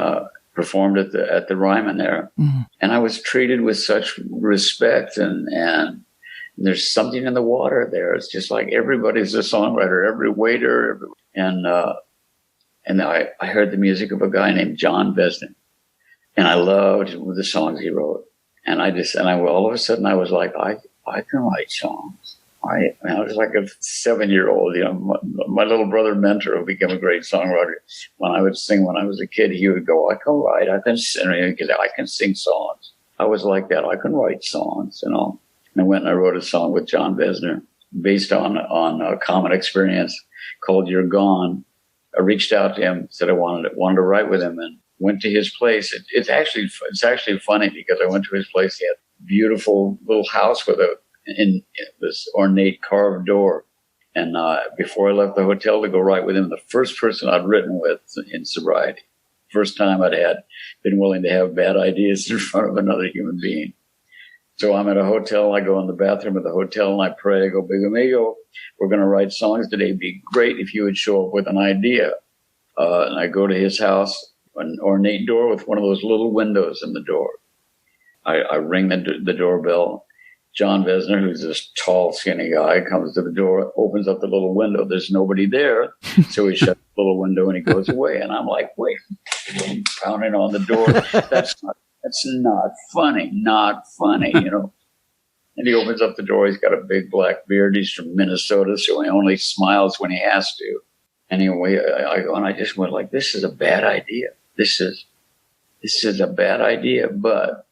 performed at the Ryman there. Mm-hmm. And I was treated with such respect and there's something in the water there. It's just like everybody's a songwriter, every waiter. And I heard the music of a guy named John Besden. And I loved the songs he wrote. And all of a sudden I was like, I can write songs. I was like a 7-year-old, my little brother mentor who became a great songwriter. When I would sing when I was a kid, he would go, I can write, I can sing songs. I was like that. I can write songs, And I went and I wrote a song with John Besner based on a common experience called You're Gone. I reached out to him, said I wanted to write with him, and went to his place. It's actually funny because I went to his place. He had a beautiful little house with in this ornate carved door. And before I left the hotel to go write with him, the first person I'd written with in sobriety, first time I'd been willing to have bad ideas in front of another human being. So I'm at a hotel. I go in the bathroom of the hotel and I pray. I go, Big Amigo, we're going to write songs today. It'd be great if you would show up with an idea. And I go to his house, an ornate door with one of those little windows in the door. I ring the doorbell. John Besner, who's this tall, skinny guy, comes to the door, opens up the little window. There's nobody there. So he shuts the little window and he goes away. And I'm like, wait, pounding on the door. That's not funny. Not funny, And he opens up the door. He's got a big black beard. He's from Minnesota, so he only smiles when he has to. Anyway, I go and I just went like, this is a bad idea. This is a bad idea, but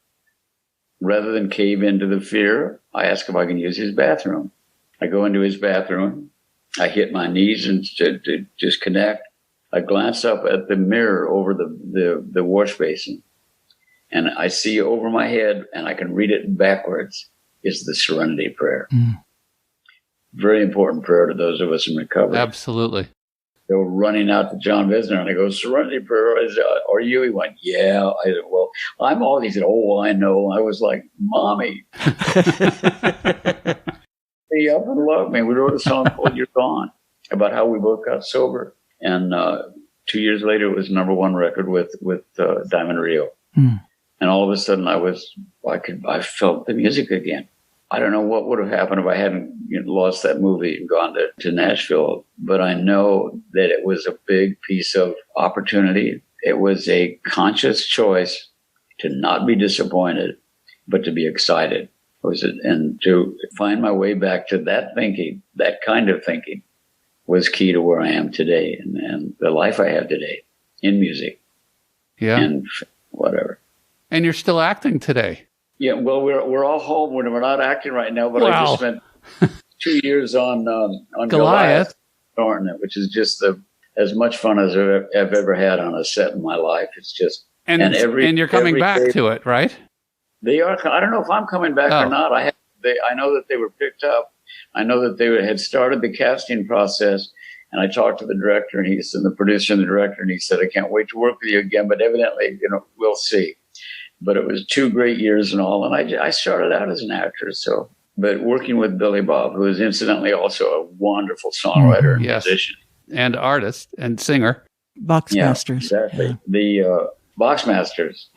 rather than cave into the fear, I ask if I can use his bathroom. I go into his bathroom. I hit my knees and to just connect. I glance up at the mirror over the wash basin, and I see over my head, and I can read it backwards, is the Serenity Prayer. Mm. Very important prayer to those of us in recovery. Absolutely. They were running out to John Visner, and I go, Serenity Prayer, are you? He went, yeah. I said, well, I'm all. He said, oh, I know. I was like, Mommy. He up and loved me. We wrote a song called You're Gone about how we both got sober. And 2 years later, it was #1 record with Diamond Rio. Mm. And all of a sudden I felt the music again. I don't know what would have happened if I hadn't lost that movie and gone to Nashville, but I know that it was a big piece of opportunity. It was a conscious choice to not be disappointed, but to be excited. And to find my way back to that thinking, that kind of thinking, was key to where I am today and the life I have today in music. Yeah. And whatever. And you're still acting today. Yeah, well, we're all home. We're not acting right now, but I just spent 2 years on Goliath Thornton, which is just as much fun as I've ever had on a set in my life. It's just and you're coming back to it, right? They are. I don't know if I'm coming back or not. I know that they were picked up. I know that they had started the casting process, and I talked to the director and the producer and the director, and he said, "I can't wait to work with you again." But evidently, we'll see. But it was 2 great years and all. And I started out as an actor. But working with Billy Bob, who is incidentally also a wonderful songwriter and musician. And artist and singer. Boxmasters. Exactly. Yeah. The Boxmasters,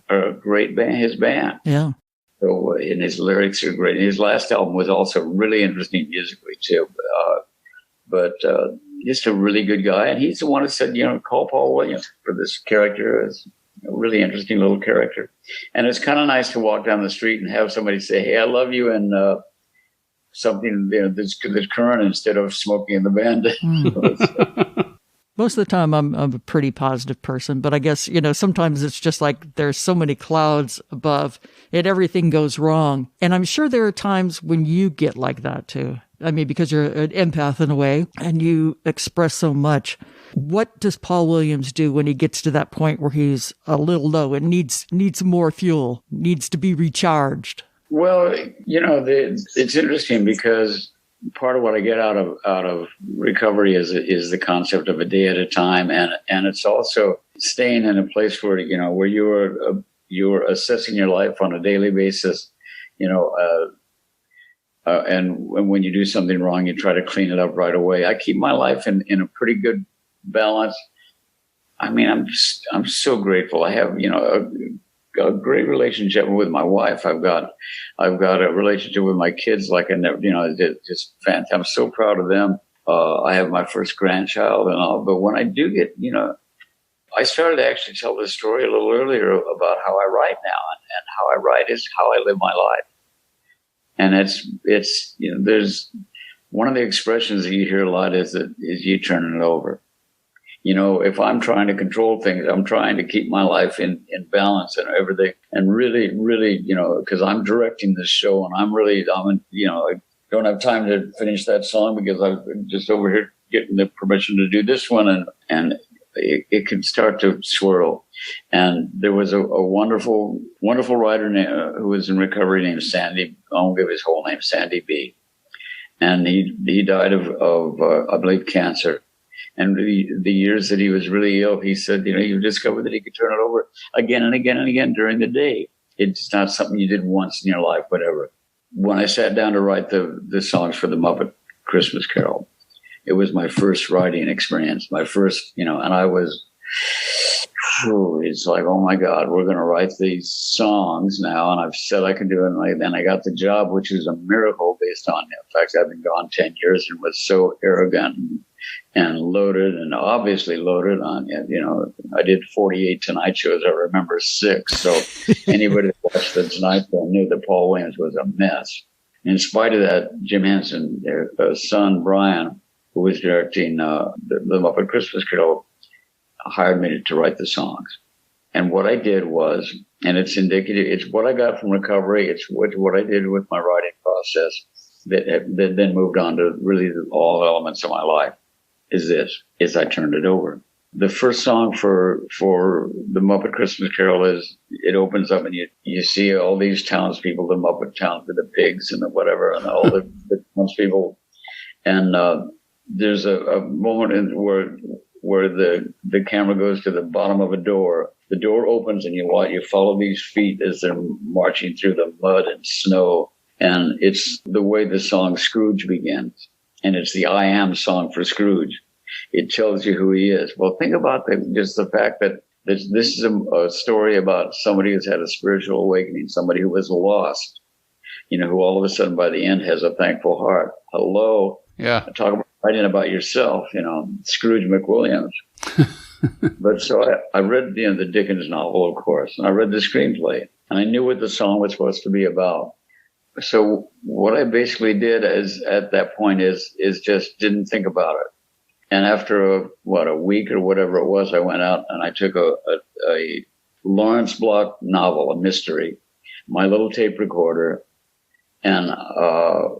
are a great band, his band. Yeah. So, and his lyrics are great. And his last album was also really interesting musically, too. But just a really good guy. And he's the one who said, call Paul Williams for this character. It's a really interesting little character. And it's kind of nice to walk down the street and have somebody say, "Hey, I love you," and something that's current instead of smoking in the band. Most of the time, I'm a pretty positive person, but I guess, sometimes it's just like there's so many clouds above and everything goes wrong. And I'm sure there are times when you get like that too. I mean, because you're an empath in a way and you express so much. What does Paul Williams do when he gets to that point where he's a little low and needs more fuel, needs to be recharged? Well, it's interesting because part of what I get out of recovery is the concept of a day at a time, and it's also staying in a place where where you're assessing your life on a daily basis, and when you do something wrong, you try to clean it up right away. I keep my life in a pretty good balance. I mean, I'm so grateful. I have a great relationship with my wife. I've got a relationship with my kids like I never, just fantastic. I'm so proud of them. I have my first grandchild and all, but when I do get, I started to actually tell this story a little earlier about how I write now, and how I write is how I live my life. And it's there's one of the expressions that you hear a lot is you turning it over. If I'm trying to control things, I'm trying to keep my life in balance and everything. And really, really, because I'm directing this show and I don't have time to finish that song because I'm just over here getting the permission to do this one. And it can start to swirl. And there was a wonderful, wonderful writer who was in recovery named Sandy. I won't give his whole name, Sandy B. And he died of I believe, cancer. And the years that he was really ill, he said, you discovered that he could turn it over again and again and again during the day. It's not something you did once in your life, whatever. When I sat down to write the songs for the Muppet Christmas Carol, it was my first writing experience, my first, and I was, it's like, oh my God, we're going to write these songs now. And I've said I can do it. And then I got the job, which was a miracle based on, in fact, I've been gone 10 years and was so arrogant and loaded, and obviously loaded on, I did 48 Tonight shows. I remember 6. So anybody that watched the Tonight Show knew that Paul Williams was a mess. In spite of that, Jim Henson, their son, Brian, who was directing the Muppet Christmas Carol, hired me to write the songs. And what I did was, and it's indicative, it's what I got from recovery, it's what I did with my writing process that then moved on to really all elements of my life, is I turned it over. The first song for the Muppet Christmas Carol is, it opens up and you see all these townspeople, the Muppet town, the pigs and the whatever, and all the townspeople. And there's a moment where the camera goes to the bottom of a door. The door opens and you follow these feet as they're marching through the mud and snow. And it's the way the song Scrooge begins. And it's the I Am song for Scrooge. It tells you who he is. Well, think about just the fact that This is a story about somebody who's had a spiritual awakening, somebody who was lost, who all of a sudden by the end has a thankful heart. Hello. Yeah. Talk about writing about yourself, Scrooge McWilliams. But so I read the Dickens novel, of course, and I read the screenplay, and I knew what the song was supposed to be about. So what I basically did at that point is just didn't think about it. And after a week or whatever it was, I went out and I took a Lawrence Block novel, a mystery, my little tape recorder, and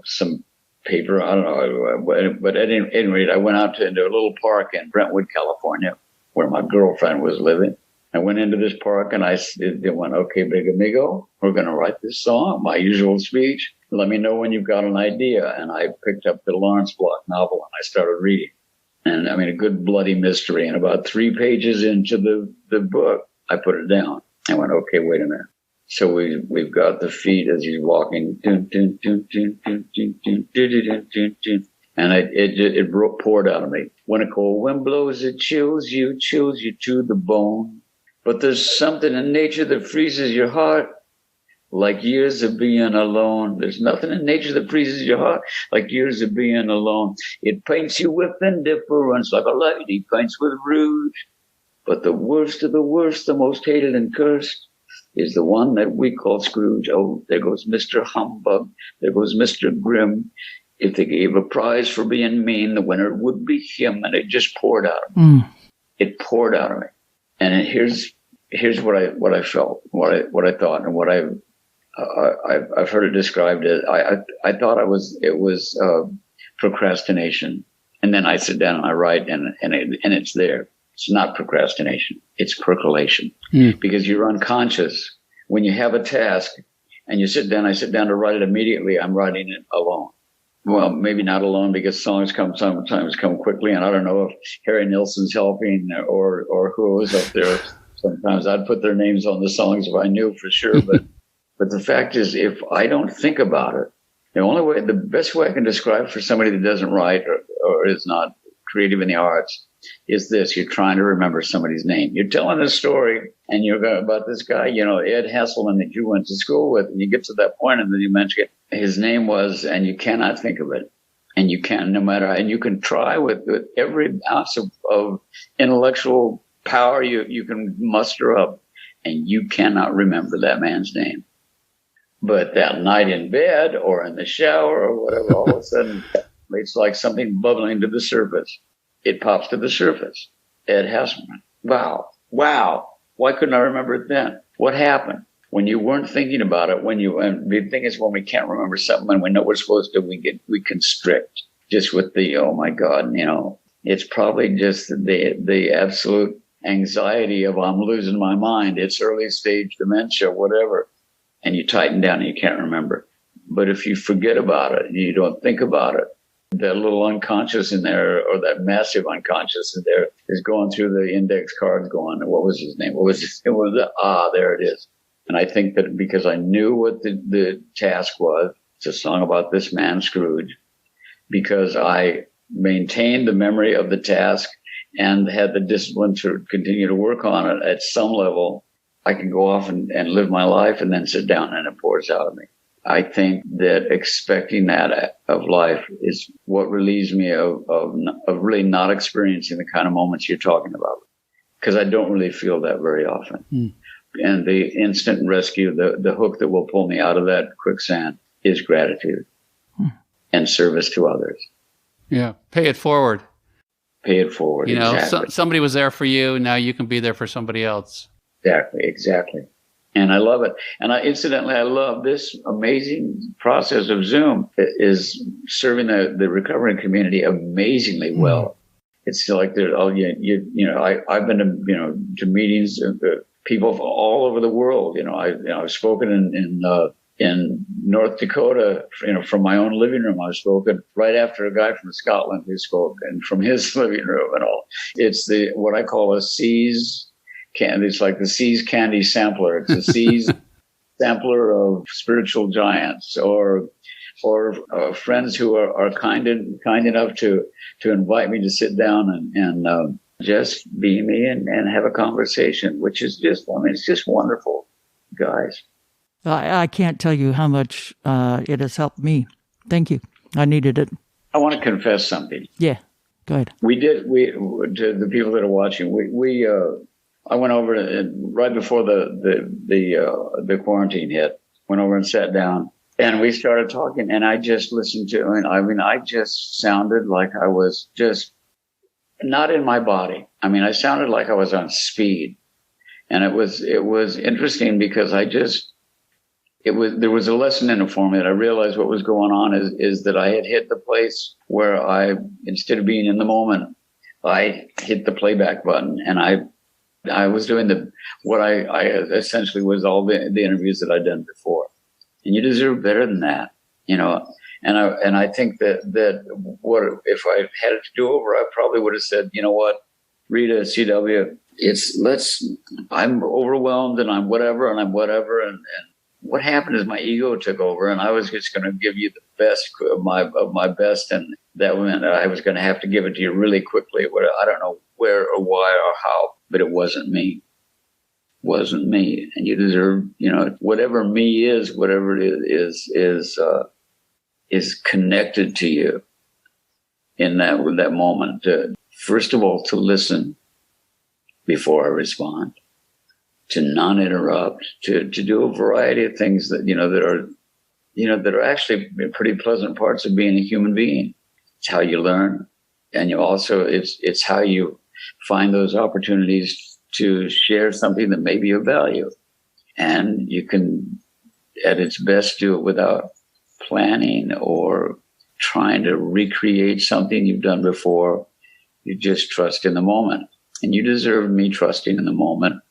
some paper. I don't know, but at any rate, I went out into a little park in Brentwood, California, where my girlfriend was living. I went into this park and I went, okay, big amigo, we're going to write this song, my usual speech. Let me know when you've got an idea. And I picked up the Lawrence Block novel and I started reading. And I mean, a good bloody mystery. And about 3 pages into the book, I put it down. I went, okay, wait a minute. So we've got the feet as he's walking. And it poured out of me. When a cold wind blows, it chills you to the bone. But there's something in nature that freezes your heart, like years of being alone. There's nothing in nature that freezes your heart, like years of being alone. It paints you with indifference, like a lady paints with rouge. But the worst of the worst, the most hated and cursed, is the one that we call Scrooge. Oh, there goes Mr. Humbug. There goes Mr. Grim. If they gave a prize for being mean, the winner would be him. And it just poured out of me. It poured out of me. And here's what I felt, what I thought, and what I've heard it described as. I thought it was procrastination, and then I sit down and I write, and it's there. It's not procrastination; it's percolation, because you're unconscious when you have a task, and you sit down. I sit down to write it immediately. I'm writing it alone. Well, maybe not alone, because songs sometimes come quickly, and I don't know if Harry Nilsson's helping or who is up there. Sometimes I'd put their names on the songs if I knew for sure. But the fact is, if I don't think about it, the best way I can describe for somebody that doesn't write or is not creative in the arts is this: you're trying to remember somebody's name. You're telling a story, and you're going about this guy, Ed Hasselman that you went to school with, and you get to that point, and then you mention it. His name was, and you cannot think of it. And you can't, and you can try with every ounce of intellectual power you can muster up, and you cannot remember that man's name. But that night in bed or in the shower or whatever, all of a sudden, it's like something bubbling to the surface. It pops to the surface. Ed Hasselman. Wow. Why couldn't I remember it then? What happened? When you weren't thinking about it, and the thing is, when we can't remember something and we know we're supposed to, we constrict just with the, oh my God, it's probably just the absolute anxiety of I'm losing my mind. It's early stage dementia, whatever. And you tighten down and you can't remember. But if you forget about it and you don't think about it, that little unconscious in there, or that massive unconscious in there, is going through the index cards going, what was his name? There it is. And I think that because I knew what the task was, it's a song about this man, Scrooge, because I maintained the memory of the task and had the discipline to continue to work on it at some level, I can go off and live my life and then sit down and it pours out of me. I think that expecting that of life is what relieves me of really not experiencing the kind of moments you're talking about, because I don't really feel that very often. And the instant rescue, the hook that will pull me out of that quicksand is gratitude and service to others. Yeah. Pay it forward. Pay it forward. Exactly. Somebody was there for you. Now you can be there for somebody else. Exactly. And I love it. And I love this amazing process of Zoom. Is serving the recovering community amazingly well. It's like I've been to meetings, people from all over the world. I've spoken in North Dakota, from my own living room. I've spoken right after a guy from Scotland who spoke, and from his living room and all. It's what I call a C's candy. It's like the C's candy sampler. It's a C's sampler of spiritual giants, or friends who are kind enough to invite me to sit down just be me and have a conversation, which is just, I mean, it's just wonderful, guys. I can't tell you how much it has helped me. Thank you. I needed it. I want to confess something. Yeah, go ahead. We to the people that are watching, I went over right before the quarantine hit, went over and sat down, and we started talking, and I just listened to, I just sounded like I was just not in my body. I mean, I sounded like I was on speed, and it was interesting because there was a lesson in it for me that I realized what was going on is that I had hit the place where instead of being in the moment, I hit the playback button, and I was doing what I essentially was all the interviews that I'd done before. And you deserve better than that, And I think that what if I had it to do over, I probably would have said, you know what, Rita, CW, I'm overwhelmed and I'm whatever. And what happened is my ego took over, and I was just going to give you the best of my best, and that meant I was going to have to give it to you really quickly. I don't know where or why or how, but it wasn't me. Wasn't me, and you deserve, whatever me is, whatever it is connected to you in that moment. First of all, to listen before I respond, to non-interrupt, to do a variety of things that that are actually pretty pleasant parts of being a human being. It's how you learn, and it's how you find those opportunities to share something that may be of value. And you can, at its best, do it without planning or trying to recreate something you've done before. You just trust in the moment. And you deserve me trusting in the moment.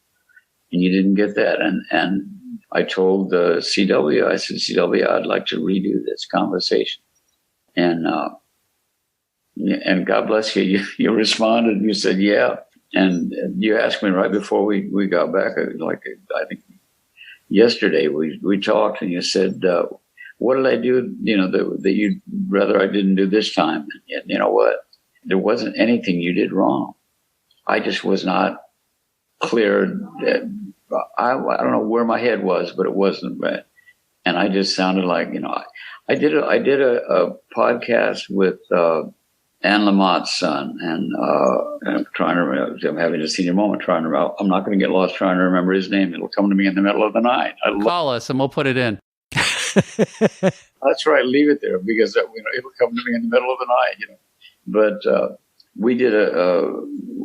And you didn't get that. And I told CW, I said, CW, I'd like to redo this conversation. And God bless you. You responded and you said, yeah. And you asked me right before we got back, I think yesterday we talked, and you said, what did I do, that you'd rather I didn't do this time? And you know what? There wasn't anything you did wrong. I just was not clear. I don't know where my head was, but it wasn't right. And I just sounded like, I did a podcast with Anne Lamott's son, and I'm trying to remember, I'm having a senior moment trying to remember. I'm not going to get lost trying to remember his name. It'll come to me in the middle of the night. Call us and we'll put it in. That's right. Leave it there, because it'll come to me in the middle of the night, But we did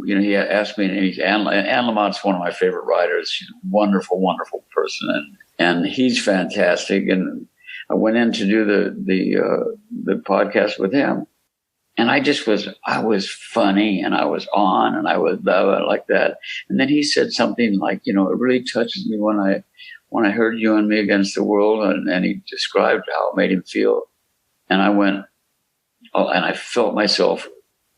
he asked me, and Anne Lamott's one of my favorite writers. She's a wonderful, wonderful person, and he's fantastic. And I went in to do the podcast with him. And I was funny, and I was on, and I was like that. And then he said something like, it really touches me when I heard You and Me Against the World, and he described how it made him feel. And I went, and I felt myself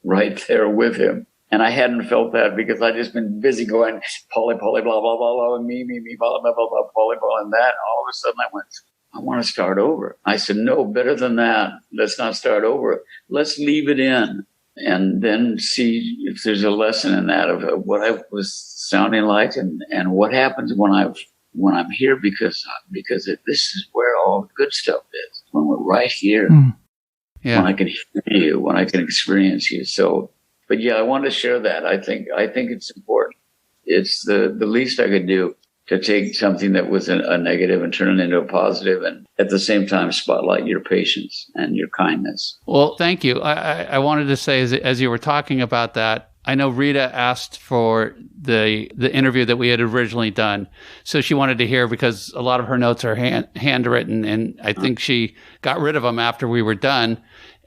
right there with him. And I hadn't felt that because I'd just been busy going, Polly, blah, blah, blah, blah, and me, blah, blah, blah, blah, Polly, and that. All of a sudden I went, I want to start over. I said, no, better than that. Let's not start over. Let's leave it in and then see if there's a lesson in that of what I was sounding like and what happens when I'm here, because this is where all the good stuff is, when we're right here, when I can hear you, when I can experience you. So, but yeah, I want to share that. I think it's important. It's the least I could do to take something that was a negative and turn it into a positive, and at the same time spotlight your patience and your kindness. Well, thank you. I wanted to say, as you were talking about that, I know Rita asked for the interview that we had originally done. So she wanted to hear, because a lot of her notes are handwritten, and I think she got rid of them after we were done,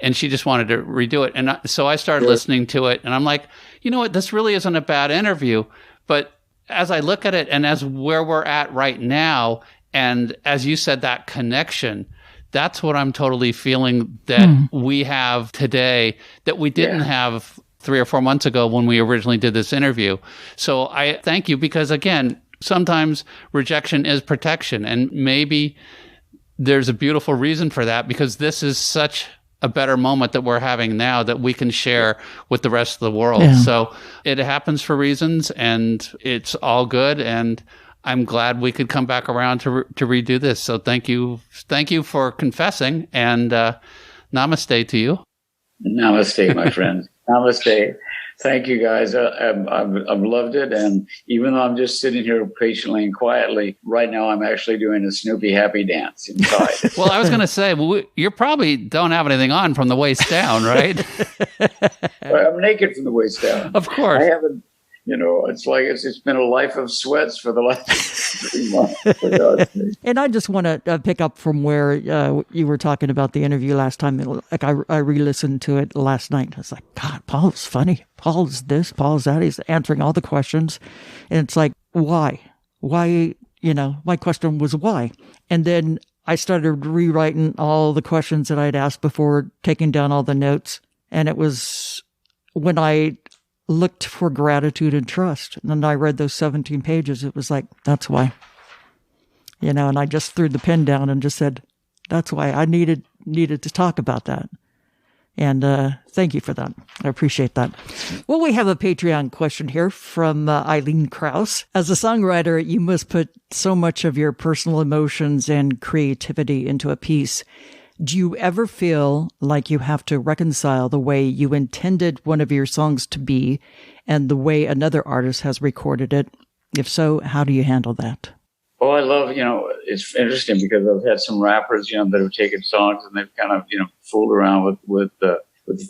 and she just wanted to redo it. And so I started listening to it, and I'm like, you know what, this really isn't a bad interview, but as I look at it and as where we're at right now, and as you said, that connection, that's what I'm totally feeling that we have today that we didn't have 3 or 4 months ago when we originally did this interview. So I thank you, because again, sometimes rejection is protection, and maybe there's a beautiful reason for that, because this is such a better moment that we're having now that we can share with the rest of the world. Yeah. So it happens for reasons, and it's all good. And I'm glad we could come back around to redo this. So thank you for confessing, and namaste to you. Namaste, my friend. Namaste. Thank you, guys. I've loved it. And even though I'm just sitting here patiently and quietly, right now I'm actually doing a Snoopy happy dance inside. Well, I was going to say, you probably don't have anything on from the waist down, right? I'm naked from the waist down. Of course. I haven't, it's like it's been a life of sweats for the last 3 months. And I just want to pick up from where you were talking about the interview last time. Like I re-listened to it last night. I was like, God, Paul's funny. Paul's this, Paul's that. He's answering all the questions. And it's like, why? Why, my question was why? And then I started rewriting all the questions that I'd asked before, taking down all the notes. And it was when I looked for gratitude and trust. And then I read those 17 pages. It was like, that's why. And I just threw the pen down and just said, that's why I needed to talk about that. And thank you for that. I appreciate that. Well, we have a Patreon question here from Eileen Krause. As a songwriter, you must put so much of your personal emotions and creativity into a piece. Do you ever feel like you have to reconcile the way you intended one of your songs to be and the way another artist has recorded it? If so, how do you handle that? Oh, I love, it's interesting because I've had some rappers, that have taken songs and they've kind of, fooled around with the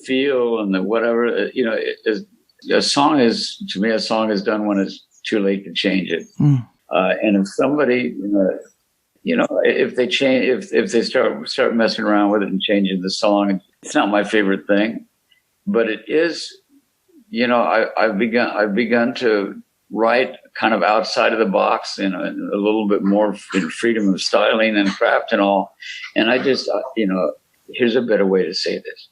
feel and the whatever. A song is done when it's too late to change it. And if somebody, if they change, if they start messing around with it and changing the song, it's not my favorite thing, but it is. I've begun to write kind of outside of the box, a little bit more freedom of styling and craft and all. And I just, here's a better way to say this: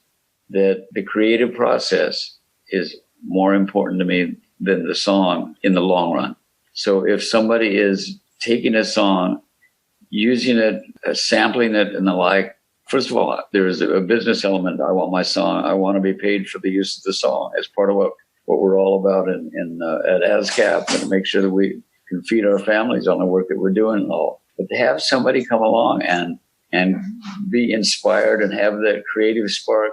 that the creative process is more important to me than the song in the long run. So if somebody is taking a song, using it, sampling it and the like, first of all, there is a business element. I want to be paid for the use of the song as part of what we're all about at ASCAP, and make sure that we can feed our families on the work that we're doing and all. But to have somebody come along and be inspired and have that creative spark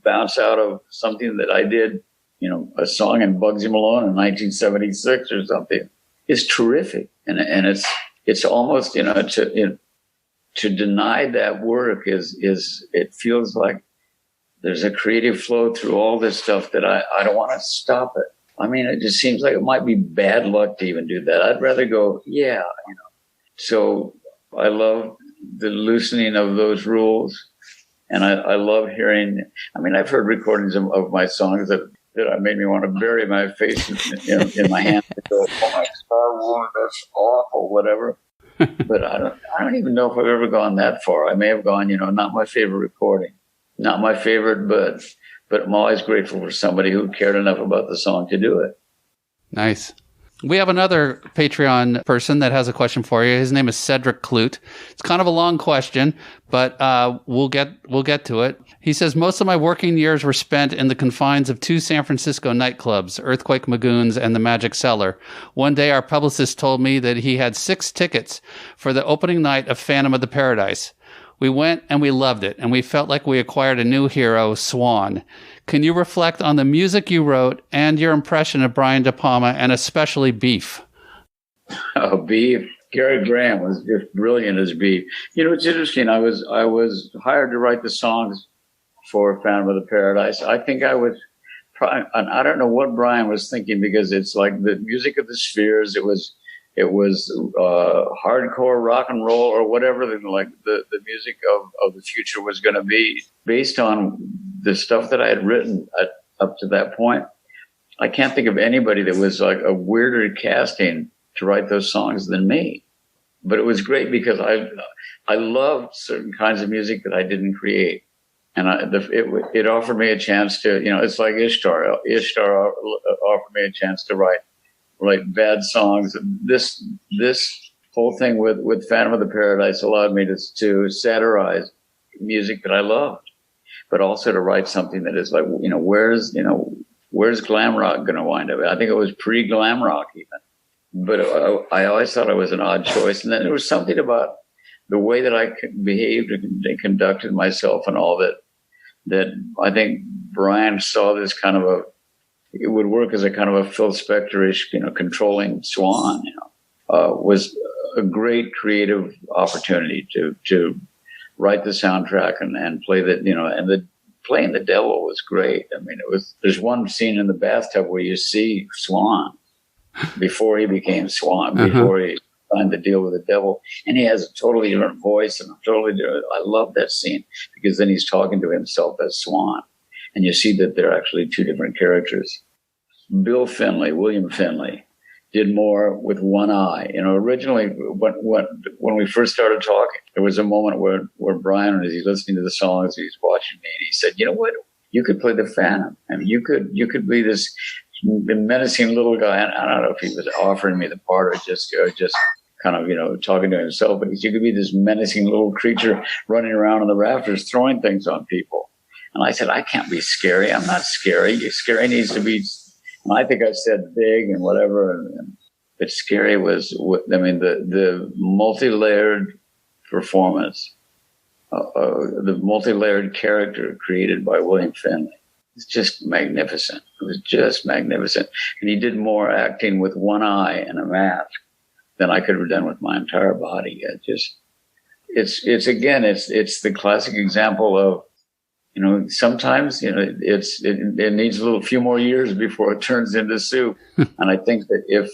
bounce out of something that I did, a song in Bugsy Malone in 1976 or something, is terrific. And it's almost, to deny that work is it feels like there's a creative flow through all this stuff that I don't want to stop it. I mean, it just seems like it might be bad luck to even do that. I'd rather go, yeah. So I love the loosening of those rules. And I love hearing, I've heard recordings of my songs that made me want to bury my face in my hand and go, oh my God, that's awful, whatever. But I don't even know if I've ever gone that far. I may have gone, not my favorite recording. Not my favorite, but I'm always grateful for somebody who cared enough about the song to do it. Nice. We have another Patreon person that has a question for you. His name is Cedric Clute. It's kind of a long question, but we'll get to it. He says, most of my working years were spent in the confines of 2 San Francisco nightclubs, Earthquake Magoons and the Magic Cellar. One day, our publicist told me that he had 6 tickets for the opening night of Phantom of the Paradise. We went and we loved it, and we felt like we acquired a new hero, Swan. Can you reflect on the music you wrote and your impression of Brian De Palma, and especially Beef? Oh, Beef. Gary Graham was just brilliant as Beef. It's interesting. I was hired to write the songs for Phantom of the Paradise. I think I was probably, I don't know what Brian was thinking, because it's like the music of the Spheres. It was hardcore rock and roll or whatever the music of the future was going to be, based on the stuff that I had written up to that point. I can't think of anybody that was like a weirder casting to write those songs than me. But it was great because I loved certain kinds of music that I didn't create. And it offered me a chance to, it's like Ishtar. Ishtar offered me a chance to write bad songs. This whole thing with Phantom of the Paradise allowed me to satirize music that I loved. but also to write something that is like, where's glam rock going to wind up? I think it was pre-glam rock even, but I always thought I was an odd choice. And then there was something about the way that I behaved and conducted myself and all that I think Brian saw this kind of it would work as a kind of a Phil Spector-ish, controlling swan, was a great creative opportunity to write the soundtrack and play that, and playing the devil was great. I mean, there's one scene in the bathtub where you see Swan before he became Swan, before he signed the deal with the devil. And he has a totally different voice and I love that scene because then he's talking to himself as Swan. And you see that they're actually two different characters. William Finley, did more with one eye. Originally, when we first started talking, there was a moment where Brian, as he's listening to the songs, he's watching me, and he said, "You know what? You could play the Phantom. I mean, you could be this menacing little guy." And I don't know if he was offering me the part or just kind of, talking to himself, but you could be this menacing little creature running around on the rafters, throwing things on people. And I said, I can't be scary. I'm not scary. Scary needs to be. And I think I said big and whatever, but scary was, the multi-layered performance, the multi-layered character created by William Finley. It's just magnificent. It was just magnificent. And he did more acting with one eye and a mask than I could have done with my entire body. It's the classic example of, sometimes, it needs a few more years before it turns into soup. And I think that if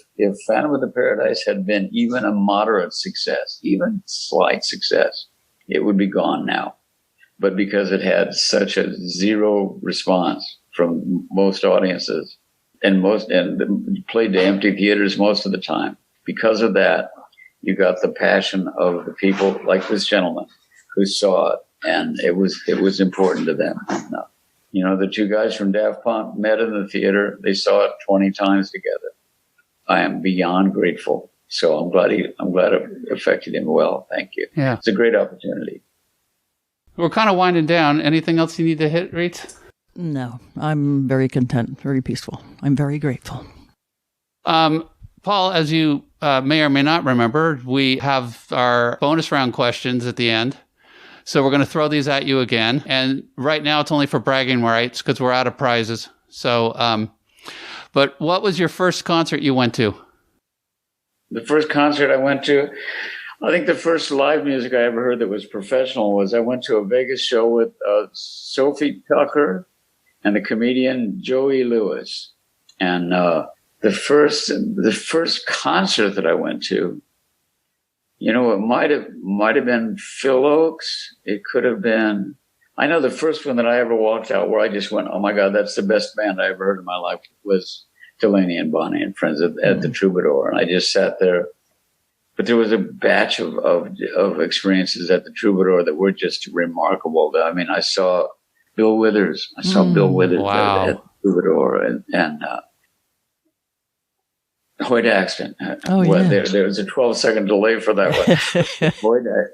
Phantom of the Paradise had been even a moderate success, even slight success, it would be gone now. But because it had such a zero response from most audiences and played to empty theaters most of the time, because of that, you got the passion of the people like this gentleman who saw it. And it was important to them. The two guys from Daft Punk met in the theater. They saw it 20 times together. I am beyond grateful. So I'm glad it affected him well. Thank you. Yeah. It's a great opportunity. We're kind of winding down. Anything else you need to hit, Reitz? No, I'm very content, very peaceful. I'm very grateful. Paul, as you may or may not remember, we have our bonus round questions at the end. So we're going to throw these at you again. And right now it's only for bragging rights because we're out of prizes. So, but what was your first concert you went to? The first concert I went to, I think the first live music I ever heard that was professional was I went to a Vegas show with Sophie Tucker and the comedian Joey Lewis. And the first concert that I went to, it might have been Phil Oakes. It could have been. I know the first one that I ever walked out where I just went, "Oh my God, that's the best band I ever heard in my life," was Delaney and Bonnie and Friends at the Troubadour, and I just sat there. But there was a batch of experiences at the Troubadour that were just remarkable. I mean, I saw Bill Withers. Wow. At the Troubadour, and Hoyt Axton. Oh, yeah. There was a 12-second delay for that one.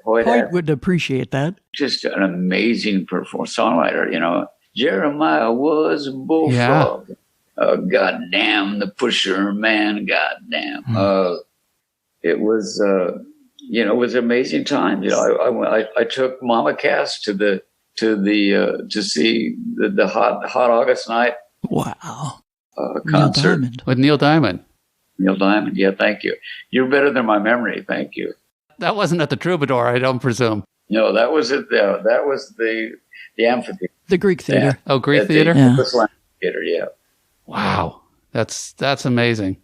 Hoyt would appreciate that. Just an amazing songwriter, Jeremiah was a bullfrog. Yeah. Goddamn the pusher man, goddamn. It was, it was an amazing time. I took Mama Cass to see the hot August night. Wow. Concert with Neil Diamond. Neil Diamond, yeah, thank you. You're better than my memory, thank you. That wasn't at the Troubadour, I don't presume. No, that was it. That was the amphitheater. The Greek Theater. Oh, Greek Theater? Theater, yeah. Wow, that's amazing.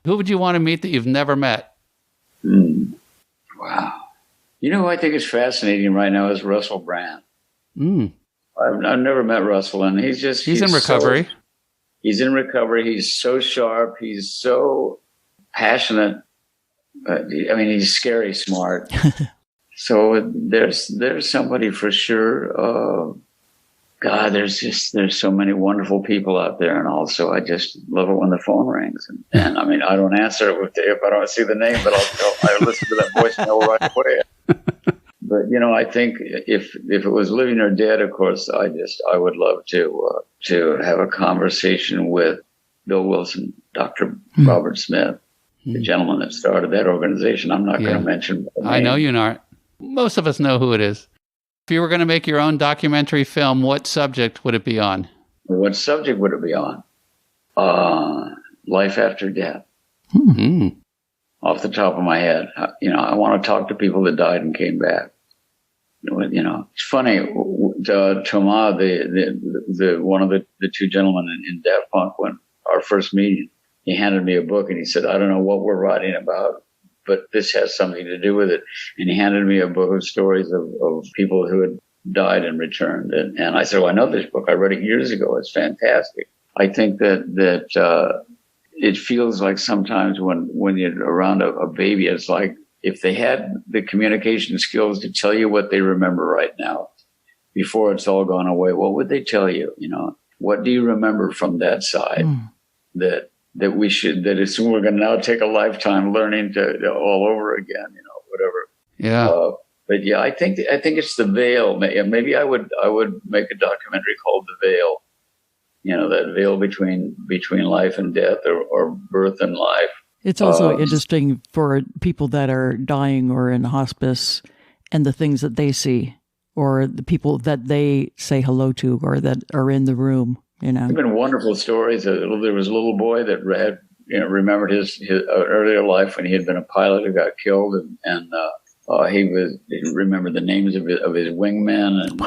Who would you want to meet that you've never met? Wow. Who I think is fascinating right now is Russell Brand. I've never met Russell, and he's in recovery. He's in recovery. He's so sharp. He's so passionate. He's scary smart. So there's somebody for sure. God, there's so many wonderful people out there, and also I just love it when the phone rings. And I don't answer it if I don't see the name, but I listen to that voicemail right away. But I think if it was living or dead, of course, I would love to have a conversation with Bill Wilson, Dr. Robert Smith, the gentleman that started that organization. I'm not going to mention. I know you're not. Most of us know who it is. If you were going to make your own documentary film, what subject would it be on? What subject would it be on? Life after death. Mm-hmm. Off the top of my head, I want to talk to people that died and came back. It's funny. Thomas, the one of the two gentlemen in Daft Punk, when our first meeting, he handed me a book and he said, "I don't know what we're writing about, but this has something to do with it." And he handed me a book of stories of people who had died and returned. And I said, "Well, I know this book. I read it years ago. It's fantastic." I think that it feels like sometimes when you're around a baby, it's like if they had the communication skills to tell you what they remember right now, before it's all gone away, what would they tell you? What do you remember from that side that we're going to now take a lifetime learning to all over again, whatever. Yeah. But yeah, I think it's the veil. Maybe I would make a documentary called The Veil. That veil between life and death, or birth and life. It's also interesting for people that are dying or in hospice and the things that they see, or the people that they say hello to, or that are in the room. There have been wonderful stories. There was a little boy that had remembered his earlier life when he had been a pilot who got killed, and he remembered the names of his wingmen, and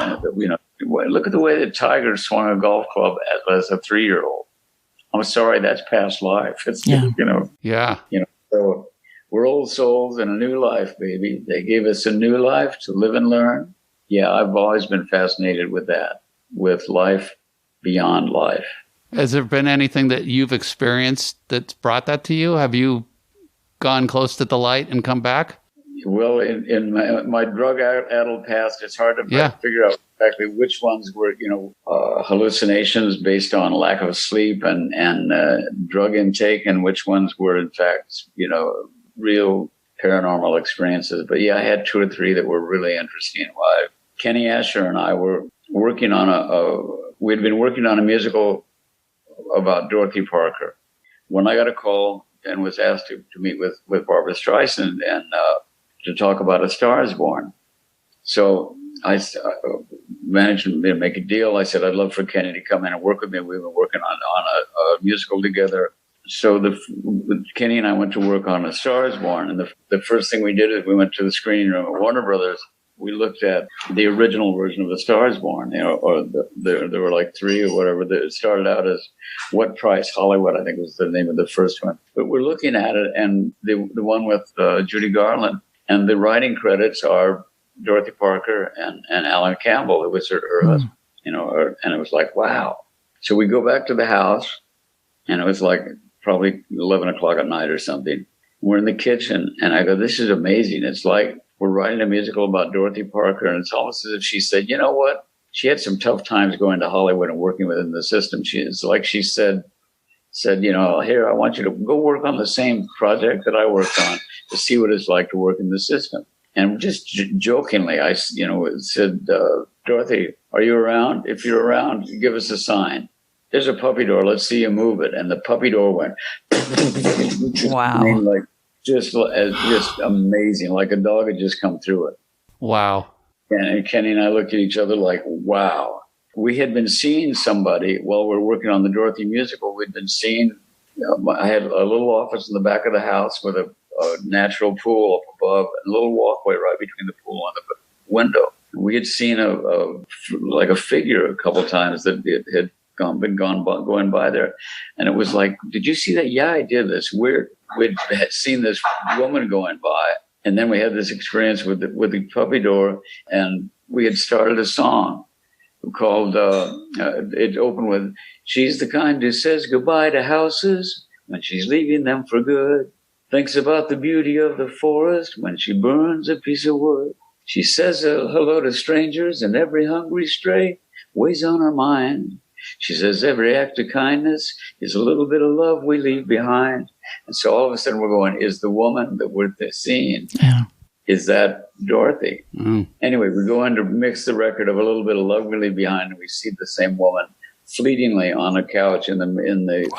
look at the way that Tiger swung a golf club as a 3-year-old. I'm sorry, that's past life. It's So we're old souls in a new life, baby. They gave us a new life to live and learn. Yeah, I've always been fascinated with that, with life beyond life. Has there been anything that you've experienced that's brought that to you? Have you gone close to the light and come back? Well, in my drug-addled past, it's hard to figure out exactly which ones were, hallucinations based on lack of sleep and drug intake, and which ones were, in fact, real paranormal experiences. But yeah, I had 2 or 3 that were really interesting. Kenny Asher and I were working on we'd been working on a musical about Dorothy Parker. When I got a call and was asked to meet with Barbra Streisand and to talk about A Star Is Born. So I managed to make a deal. I said, I'd love for Kenny to come in and work with me. We were working on a musical together. So Kenny and I went to work on A Star Is Born. And the first thing we did is we went to the screening room at Warner Brothers. We looked at the original version of A Star Is Born, or there were like 3 or whatever. It started out as What Price Hollywood, I think was the name of the first one. But we're looking at it, and the one with Judy Garland, and the writing credits are Dorothy Parker and Alan Campbell, who was her husband, and it was like, wow. So we go back to the house, and it was like probably 11 o'clock at night or something. We're in the kitchen, and I go, this is amazing. It's like we're writing a musical about Dorothy Parker, and it's almost as if she said, you know what? She had some tough times going to Hollywood and working within the system. It's like she said, here, I want you to go work on the same project that I worked on to see what it's like to work in the system. And just jokingly, I said, Dorothy, are you around? If you're around, give us a sign. There's a puppy door. Let's see you move it. And the puppy door went. Wow. Like just amazing. Like a dog had just come through it. Wow. And Kenny and I looked at each other like, wow. We had been seeing somebody while we were working on the Dorothy musical. We'd been seeing, I had a little office in the back of the house with a natural pool up above, and a little walkway right between the pool and the window. We had seen a figure a couple of times that had going by there, and it was like, did you see that? Yeah, I did. This weird. We'd seen this woman going by, and then we had this experience with the puppy door, and we had started a song called. It opened with, "She's the kind who says goodbye to houses when she's leaving them for good. Thinks about the beauty of the forest when she burns a piece of wood. She says hello to strangers and every hungry stray weighs on her mind. She says every act of kindness is a little bit of love we leave behind." And so all of a sudden we're going, is the woman that we're seeing is that Dorothy? Mm. Anyway, we go in to mix the record of A Little Bit of Love We Leave Behind, and we see the same woman fleetingly on a couch in the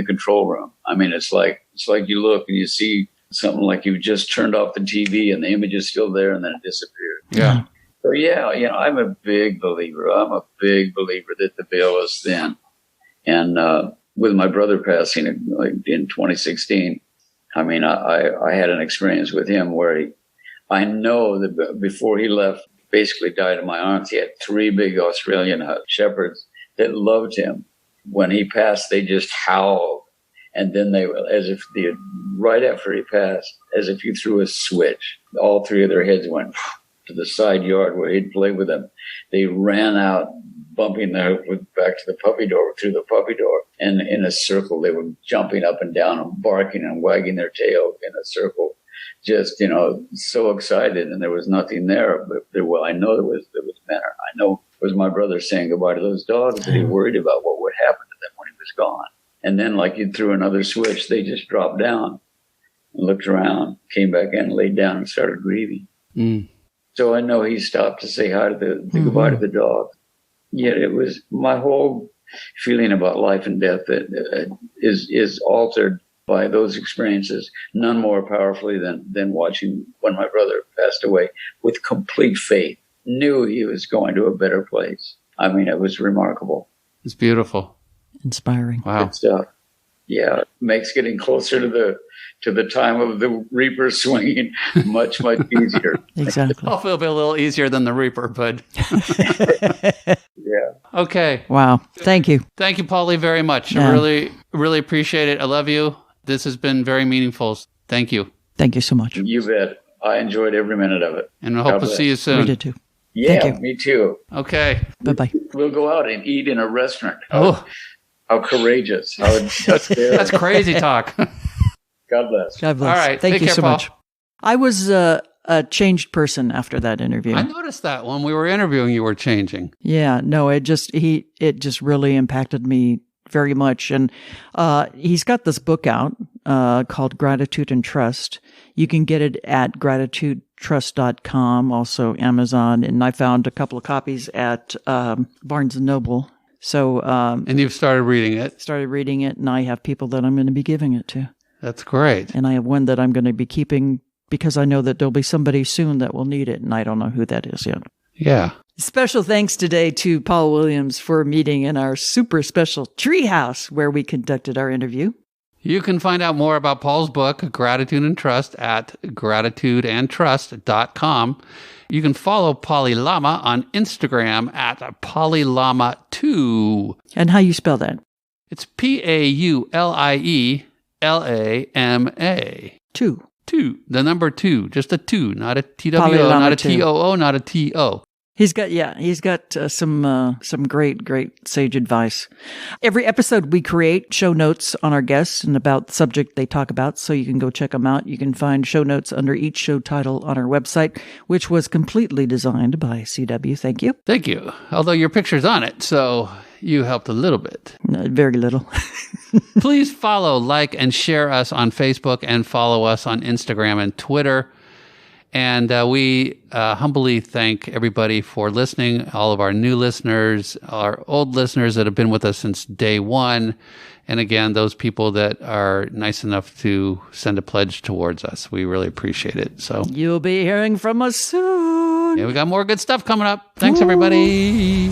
control room. I mean, it's like you look and you see something like you just turned off the TV and the image is still there and then it disappeared. Yeah. So yeah, I'm a big believer. I'm a big believer that the veil is thin. And with my brother passing in 2016, I mean, I had an experience with him where I know that before he left, basically died in my arms. He had 3 big Australian shepherds that loved him. When he passed, they just howled. And then right after he passed, as if you threw a switch, all 3 of their heads went to the side yard where he'd play with them. They ran out, bumping back to the puppy door, through the puppy door. And in a circle, they were jumping up and down and barking and wagging their tail in a circle. Just, so excited, and there was nothing there. But I know there was manner. I know it was my brother saying goodbye to those dogs that he worried about what would happen to them when he was gone. And then, like you threw another switch, they just dropped down and looked around, came back in, laid down, and started grieving. Mm. So I know he stopped to say hi to goodbye to the dog. Yet it was my whole feeling about life and death that is altered by those experiences, none more powerfully than watching when my brother passed away with complete faith, knew he was going to a better place. I mean, it was remarkable. It's beautiful. Inspiring. Wow. Good stuff. Yeah, it makes getting closer to the time of the Reaper swinging much, much easier. Exactly. Hopefully it'll be a little easier than the Reaper, but... Yeah. Okay. Wow. Thank you. Thank you, Paulie, very much. Yeah. I really, really appreciate it. I love you. This has been very meaningful. Thank you. Thank you so much. You bet. I enjoyed every minute of it. And I hope to see you We soon. did too. Yeah, Thank you. me too. Okay. Bye-bye. We'll go out and eat in a restaurant. Oh, How courageous. that's crazy talk. God bless. God bless. All right. Thank Take you care, so Paul. much. I was a changed person after that interview. I noticed that when we were interviewing, you were changing. Yeah, no, it just really impacted me very much. And he's got this book out called Gratitude and Trust. You can get it at gratitudetrust.com, also Amazon, and I found a couple of copies at Barnes and Noble. So And you've started reading it. started reading it, and I have people that I'm going to be giving it to. That's great. And I have one that I'm going to be keeping because I know that there'll be somebody soon that will need it, and I don't know who that is yet. Yeah. Special thanks today to Paul Williams for a meeting in our super special treehouse where we conducted our interview. You can find out more about Paul's book, Gratitude and Trust, at gratitudeandtrust.com. You can follow Paulie Lama on Instagram at PauliLama2. And how you spell that? It's PAULIELAMA. 2. 2. The number 2. Just a 2, not a TWO, Paulie Lama not a 2. TOO, not a TO. He's got some great sage advice. Every episode we create show notes on our guests and about the subject they talk about, so you can go check them out. You can find show notes under each show title on our website, which was completely designed by CW. Thank you. Thank you. Although your picture's on it, so you helped a little bit. Very little. Please follow, like, and share us on Facebook and follow us on Instagram and Twitter. And we humbly thank everybody for listening, all of our new listeners, our old listeners that have been with us since day one. And again, those people that are nice enough to send a pledge towards us. We really appreciate it. So You'll be hearing from us soon. yeah, we got more good stuff coming up. Thanks, everybody.